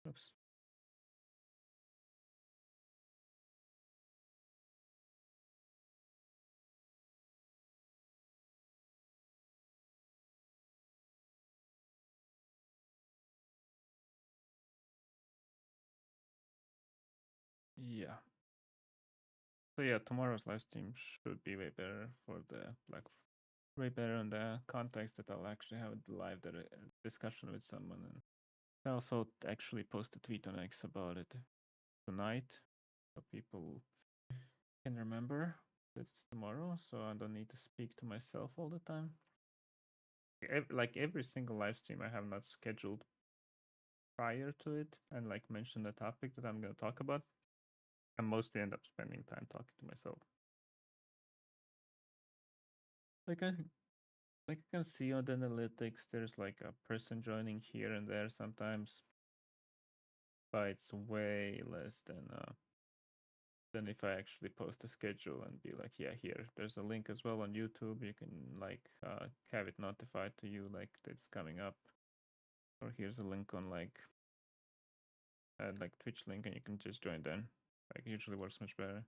Oops. Yeah. So yeah, tomorrow's live stream should be way better for the like way better in the context that I'll actually have the live discussion with someone, and I also actually post a tweet on X about it tonight, so people can remember that it's tomorrow, so I don't need to speak to myself all the time. Like every single live stream I have not scheduled prior to it and like mention the topic that I'm going to talk about, I mostly end up spending time talking to myself. Like I can see on the analytics, there's like a person joining here and there sometimes, but it's way less than if I actually post a schedule and be like, yeah, here, there's a link as well on YouTube. You can like have it notified to you like it's coming up, or here's a link on like Twitch link, and you can just join then. Like it usually works much better.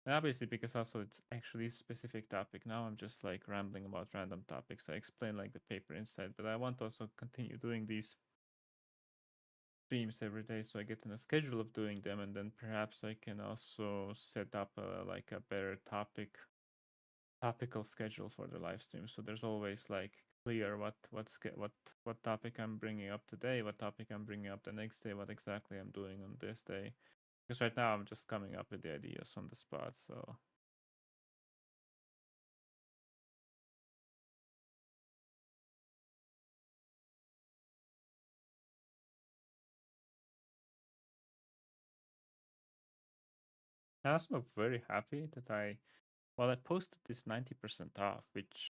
And obviously, because also it's actually a specific topic. Now I'm just like rambling about random topics. I explain like the paper inside, but I want to also continue doing these streams every day, so I get in a schedule of doing them, and then perhaps I can also set up like a better topical schedule for the live stream. So there's always like clear what topic I'm bringing up today, what topic I'm bringing up the next day, what exactly I'm doing on this day. Because right now I'm just coming up with the ideas on the spot. So I'm also very happy that I posted this 90% off, which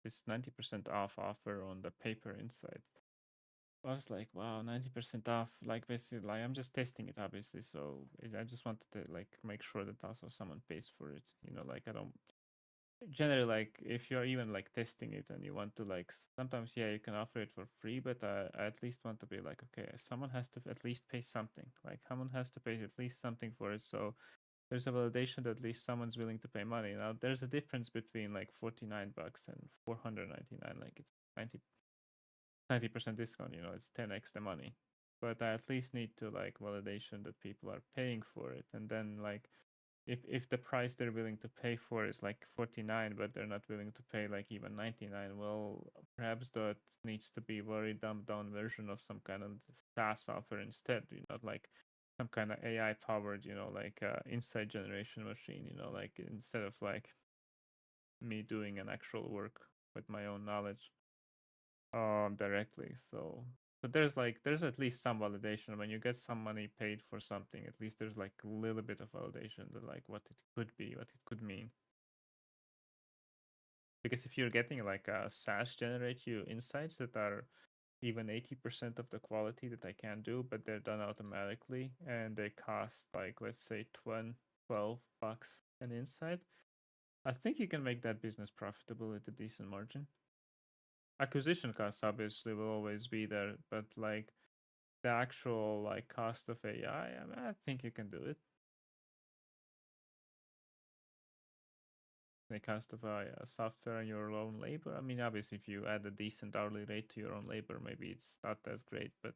this 90% off offer on the paper inside. I was like, wow, 90% off. Like basically, like I'm just testing it, obviously. So I just wanted to like make sure that also someone pays for it. Like I don't generally like if you're even like testing it and you want to like sometimes yeah you can offer it for free, but I at least want to be like okay, someone has to at least pay something. Like someone has to pay at least something for it. So there's a validation that at least someone's willing to pay money. Now there's a difference between like $49 and 499. Like it's 90% discount, it's 10x the money. But I at least need to like validation that people are paying for it. And then like if the price they're willing to pay for is like 49 but they're not willing to pay like even 99, well perhaps that needs to be very dumbed down version of some kind of SaaS offer instead, not like some kind of AI powered, like insight generation machine, like instead of like me doing an actual work with my own knowledge directly. So there's at least some validation when you get some money paid for something. At least there's like a little bit of validation that like what it could be, what it could mean. Because if you're getting like a SaaS generate you insights that are even 80% of the quality that I can do, but they're done automatically and they cost like let's say 12 bucks an insight, I think you can make that business profitable at a decent margin. Acquisition costs obviously will always be there, but like the actual like cost of AI, mean, I think you can do it. The cost of software and your own labor. I mean, obviously, if you add a decent hourly rate to your own labor, maybe it's not as great, but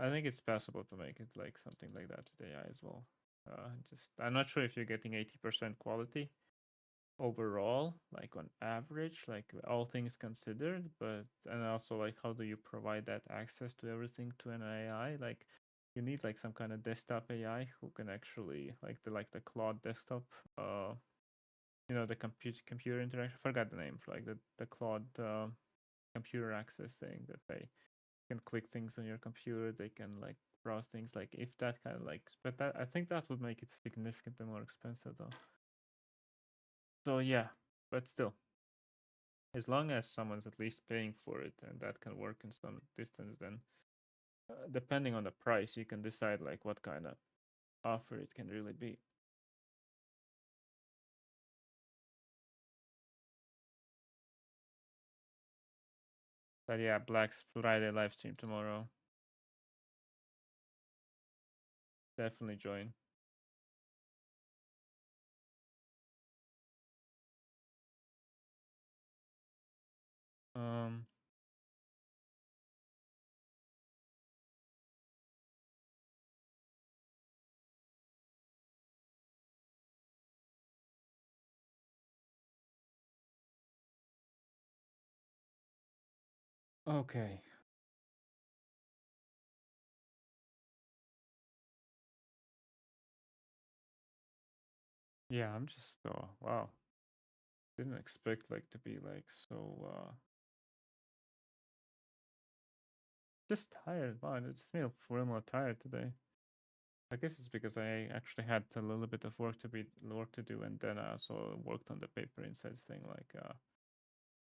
I think it's possible to make it like something like that with AI as well. Just I'm not sure if you're getting 80% quality overall, like on average, like all things considered, but and also like how do you provide that access to everything to an AI? Like you need like some kind of desktop AI who can actually like the Claude desktop, the computer interaction. I forgot the name for like the Claude computer access thing that they can click things on your computer. They can like browse things. Like if that kind of like, but that I think that would make it significantly more expensive though. So yeah, but still, as long as someone's at least paying for it and that can work in some distance, then depending on the price, you can decide like what kind of offer it can really be. But yeah, Black's Friday live stream tomorrow. Definitely join. Um, okay. Yeah, I'm just oh wow. Didn't expect like to be like so just tired. Wow, I just feel way more tired today. I guess it's because I actually had a little bit of work to do, and then I also worked on the paper insights thing. Like,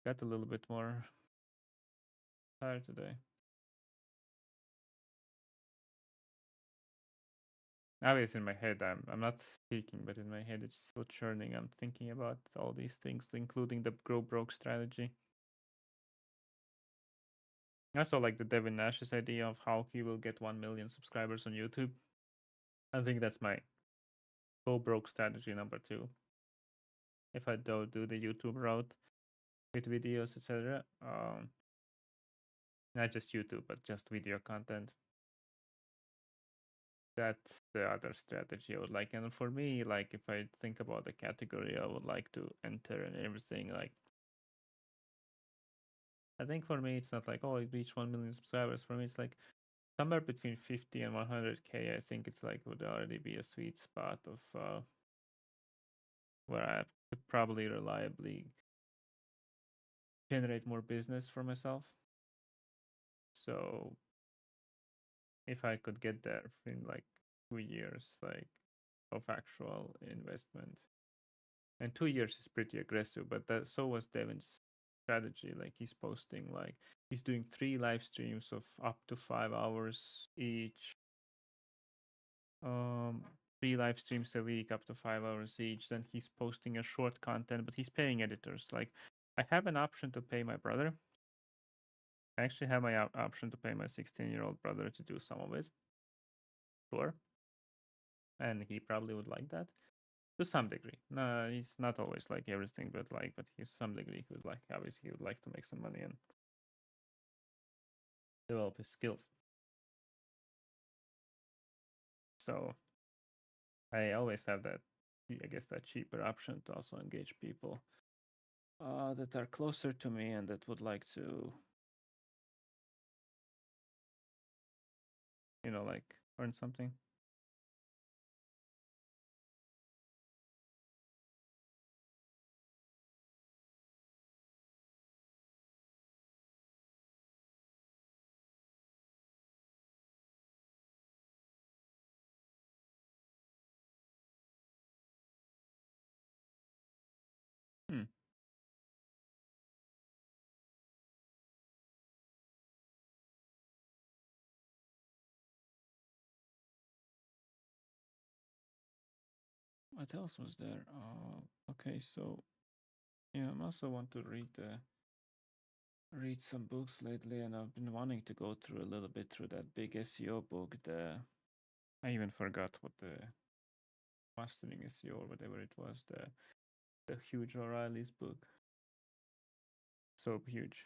got a little bit more tired today. Obviously, in my head, I'm not speaking, but in my head, it's still churning. I'm thinking about all these things, including the grow broke strategy. I also like the Devin Nash's idea of how he will get 1 million subscribers on YouTube. I think that's my go broke strategy number two. If I don't do the YouTube route with videos, etc. Not just YouTube, but just video content. That's the other strategy I would like. And for me, like if I think about the category I would like to enter and everything, like I think for me it's not like oh I reach 1 million subscribers. For me it's like somewhere between 50 and 100K. I think it's like would already be a sweet spot of where I could probably reliably generate more business for myself. So if I could get there in like 2 years, like of actual investment, and 2 years is pretty aggressive, but that so was Devin's strategy. Like he's posting like he's doing 3 live streams of up to 5 hours each. Um, 3 live streams a week, up to 5 hours each. Then he's posting a short content, but he's paying editors. Like I have an option to pay my brother. I actually have my option to pay my 16-year-old brother to do some of it. Sure. And he probably would like that to some degree. No, he's not always like everything, but he's some degree he would like. Obviously, he would like to make some money and develop his skills. So I always have that, I guess, that cheaper option to also engage people that are closer to me and that would like to, like earn something. Hmm. What else was there? Okay, so yeah, I also want to read some books lately, and I've been wanting to go through a little bit through that big SEO book. I even forgot what the mastering SEO or whatever it was. The huge O'Reilly's book, so huge.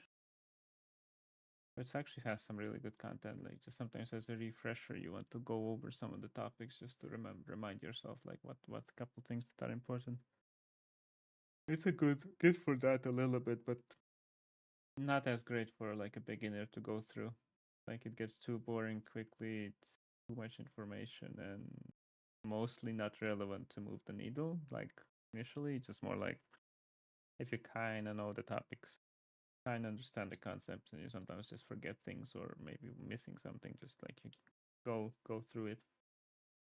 It actually has some really good content. Like just sometimes as a refresher, you want to go over some of the topics just to remind yourself like what couple things that are important. It's a good for that a little bit, but not as great for like a beginner to go through. Like it gets too boring quickly. It's too much information and mostly not relevant to move the needle. Like initially, just more like if you kind of know the topics, kind of understand the concepts, and you sometimes just forget things or maybe missing something. Just like you go through it,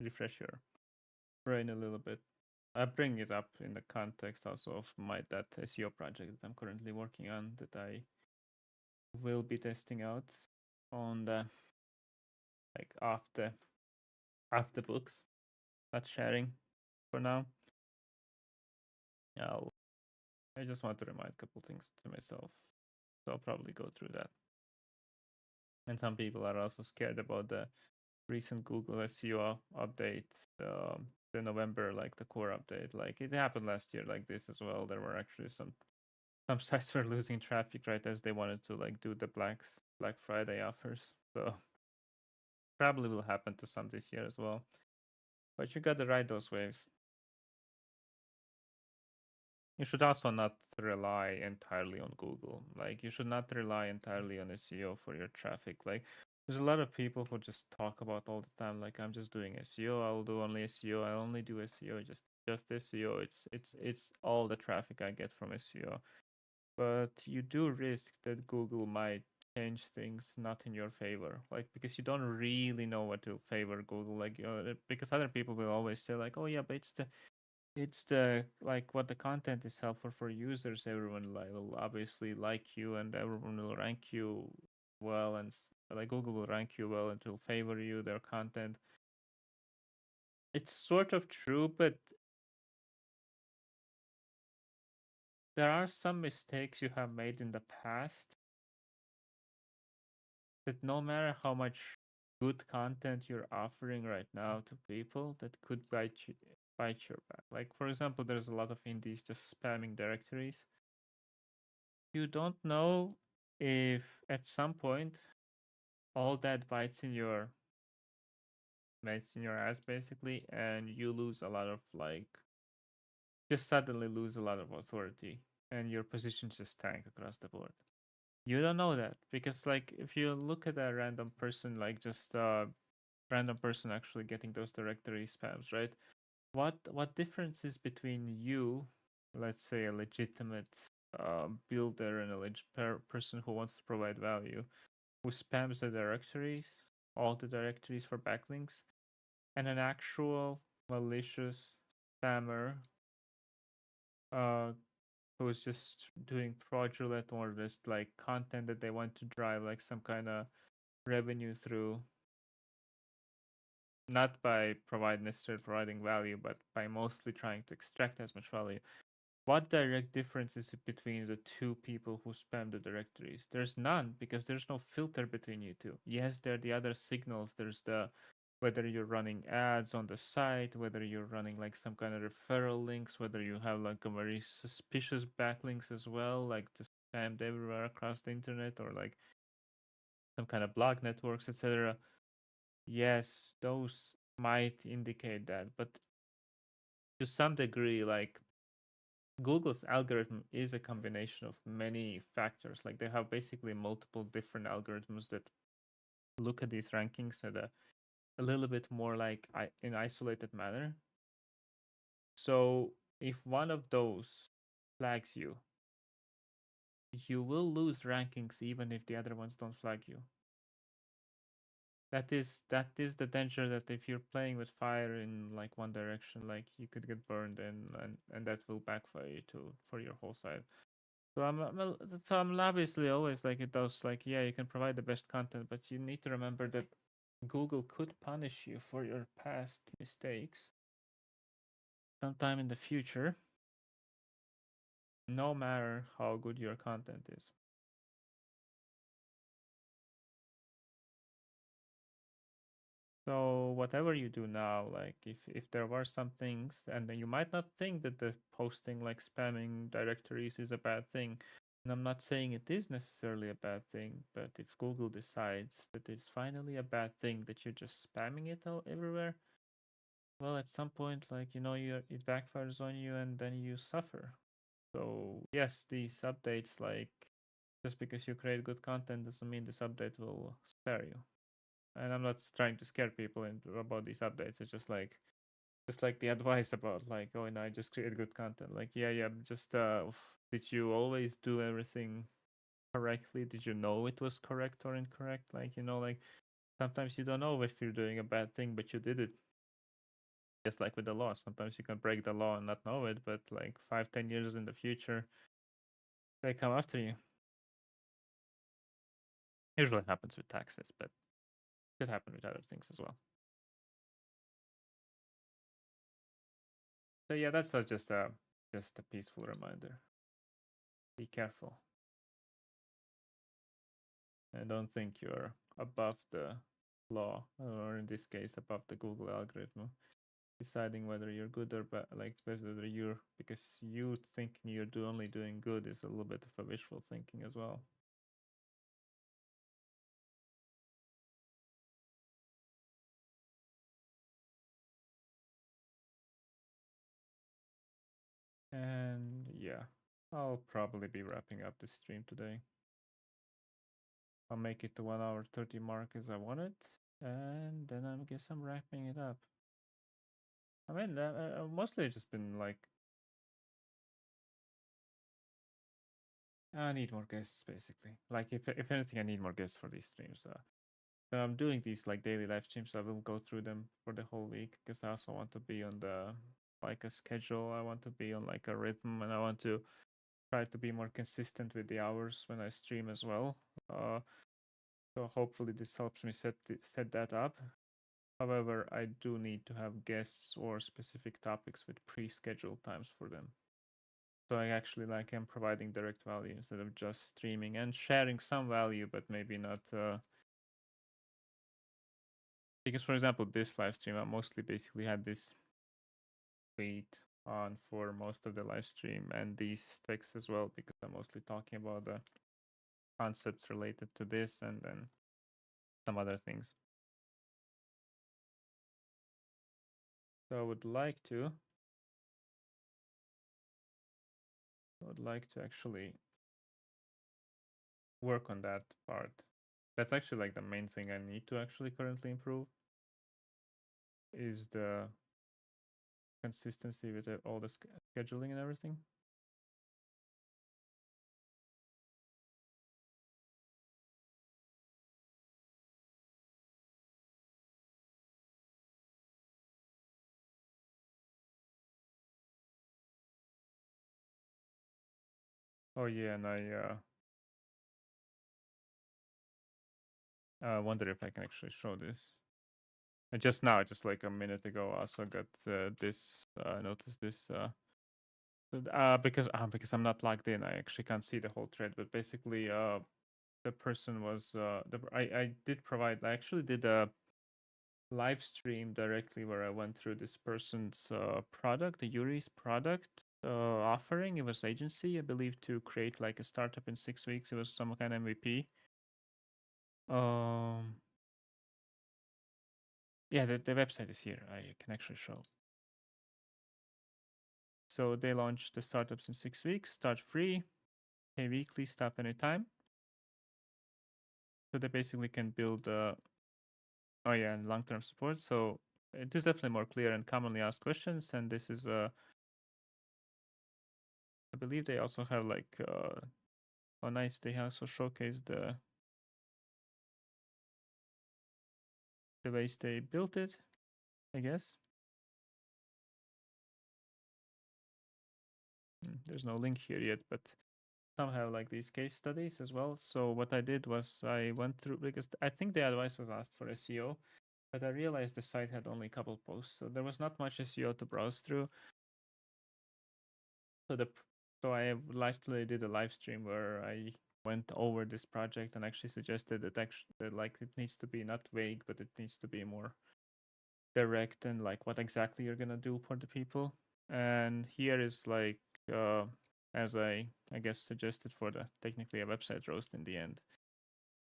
refresh your brain a little bit. I bring it up in the context also of that SEO project that I'm currently working on that I will be testing out on the like after books, not sharing for now. I'll, I just want to remind a couple things to myself, so I'll probably go through that. And some people are also scared about the recent Google SEO update, the November like the core update. Like it happened last year like this as well. There were actually some sites were losing traffic right as they wanted to like do the Black Friday offers. So probably will happen to some this year as well. But you got to ride those waves. You should also not rely entirely on Google. Like you should not rely entirely on SEO for your traffic. Like there's a lot of people who just talk about all the time like I'm just doing SEO, I'll do only SEO, I only do SEO, just SEO. It's all the traffic I get from SEO. But you do risk that Google might change things not in your favor. Like because you don't really know what will favor Google. Like because other people will always say like, "Oh yeah, but it's the like what the content is helpful for users. Everyone will obviously like you and everyone will rank you well, and like Google will rank you well and will favor you their content." It's sort of true, but there are some mistakes you have made in the past that no matter how much good content you're offering right now to people, that could bite you bite your back. Like for example, there's a lot of indies just spamming directories. You don't know if at some point all that bites in your ass basically, and you lose a lot of like just suddenly lose a lot of authority, and your positions just tank across the board. You don't know that because like if you look at a random person, like just random person actually getting those directory spams, right? What difference is between you, let's say a legitimate builder and a person who wants to provide value, who spams the directories, all the directories for backlinks, and an actual malicious spammer uh, who is just doing fraudulent or just like content that they want to drive like some kind of revenue through, not by necessarily providing value, but by mostly trying to extract as much value. What direct difference is it between the two people who spam the directories? There's none because there's no filter between you two. Yes, there are the other signals. There's the whether you're running ads on the site, whether you're running like some kind of referral links, whether you have like a very suspicious backlinks as well, like just spammed everywhere across the internet, or like some kind of blog networks, etc. Yes, those might indicate that, but to some degree, like Google's algorithm is a combination of many factors. Like they have basically multiple different algorithms that look at these rankings at a little bit more like in isolated manner. So if one of those flags you, you will lose rankings even if the other ones don't flag you. That is the danger, that if you're playing with fire in like one direction, like you could get burned, and that will backfire you to for your whole side. So I'm obviously always like it does, like yeah, you can provide the best content, but you need to remember that Google could punish you for your past mistakes sometime in the future, no matter how good your content is. So whatever you do now, like if there were some things, and then you might not think that the posting like spamming directories is a bad thing. And I'm not saying it is necessarily a bad thing, but if Google decides that it's finally a bad thing that you're just spamming it all everywhere, well, at some point, like it backfires on you, and then you suffer. So yes, these updates, like just because you create good content doesn't mean this update will spare you. And I'm not trying to scare people about these updates. It's just like the advice about like, oh no, I just create good content. Like yeah, just did you always do everything correctly? Did you know it was correct or incorrect? Like like sometimes you don't know if you're doing a bad thing, but you did it. Just like with the law, sometimes you can break the law and not know it, but like 5-10 years in the future, they come after you. Usually happens with taxes, but it could happen with other things as well. So yeah, that's just a peaceful reminder. Be careful, and don't think you're above the law, or in this case, above the Google algorithm, deciding whether you're good or bad. Like whether you're because you thinking you're only doing good is a little bit of a wishful thinking as well. And yeah, I'll probably be wrapping up the stream today. I'll make it to 1 hour 30 mark as I want it, and then I guess I'm wrapping it up. I mean, mostly just been like, I need more guests basically. Like if anything, I need more guests for these streams. When I'm doing these like daily live streams, I will go through them for the whole week because I also want to be on the like a schedule. I want to be on like a rhythm, and I want to try to be more consistent with the hours when I stream as well. So hopefully this helps me set that up. However, I do need to have guests or specific topics with pre-scheduled times for them. So I actually like am providing direct value instead of just streaming and sharing some value, but maybe not. Because for example, this live stream, I mostly basically had this wait on for most of the live stream and these texts as well, because I'm mostly talking about the concepts related to this and then some other things. So I would like to actually work on that part. That's actually like the main thing I need to actually currently improve is the consistency with all the scheduling and everything. Oh yeah, and I wonder if I can actually show this. And just now, just like a minute ago, I also got this. Noticed this. Because I'm not logged in, I actually can't see the whole thread. But basically, the person was I did provide. I actually did a live stream directly where I went through this person's product, the Yuri's product offering. It was agency, I believe, to create like a startup in 6 weeks. It was some kind of MVP. Um, yeah, the website is here. I can actually show. So they launched the startups in 6 weeks, start free, pay weekly, stop anytime. So they basically can build, oh yeah, and long-term support. So it is definitely more clear and commonly asked questions. And this is, I believe they also have like, oh nice, they also showcase the ways they built it, I guess. There's no link here yet, but some have like these case studies as well. So what I did was I went through, because I think the advice was asked for SEO, but I realized the site had only a couple posts, so there was not much SEO to browse through. So I actually did a live stream where I went over this project and actually suggested that like it needs to be not vague, but it needs to be more direct and like what exactly you're gonna do for the people. And here is like as I guess suggested for the technically a website roast in the end.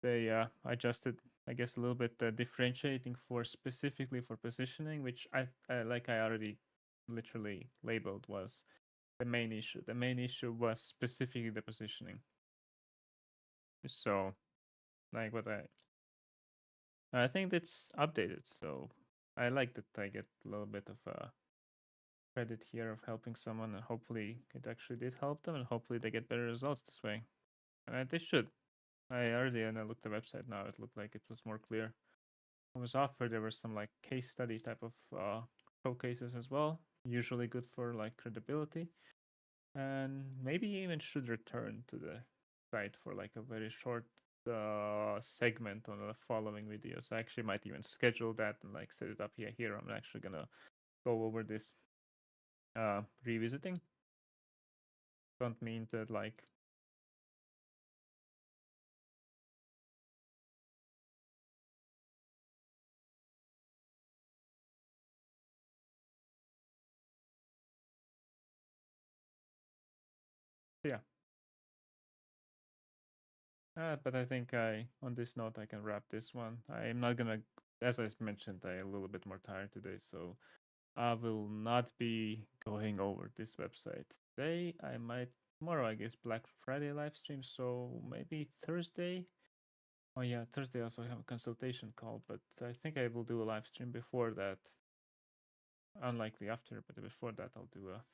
They adjusted, I guess, a little bit differentiating for specifically for positioning, which I like I already literally labeled was the main issue. The main issue was specifically the positioning. So like what I think that's updated. So I like that I get a little bit of credit here of helping someone, and hopefully it actually did help them, and hopefully they get better results this way. And they should. I already and I looked at the website now. It looked like it was more clear. It was offered. There were some like case study type of showcases as well. Usually good for like credibility, and maybe even should return to the site for like a very short segment on the following videos. I actually might even schedule that and like set it up here. Here I'm actually gonna go over this revisiting. Don't mean that like yeah. But I think on this note, I can wrap this one. I am not gonna, as I mentioned, I'm a little bit more tired today, so I will not be going over this website today. I might tomorrow, I guess, Black Friday live stream. So maybe Thursday. Oh yeah, Thursday I also have a consultation call, but I think I will do a live stream before that. Unlikely after, but before that I'll do a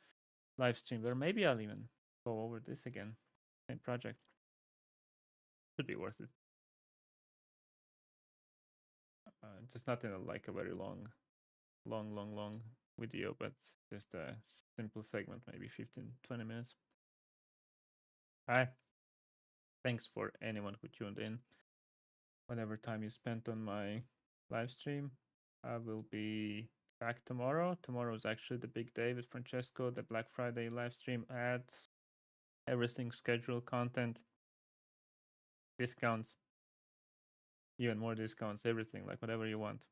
live stream where maybe I'll even go over this again. Same project. Should be worth it. Just not in like a very long video, but just a simple segment, maybe 15-20 minutes. Hi. Thanks for anyone who tuned in. Whatever time you spent on my live stream, I will be back tomorrow. Tomorrow is actually the big day with Francesco, the Black Friday live stream ads, everything scheduled, content, discounts, even more discounts, everything, like whatever you want.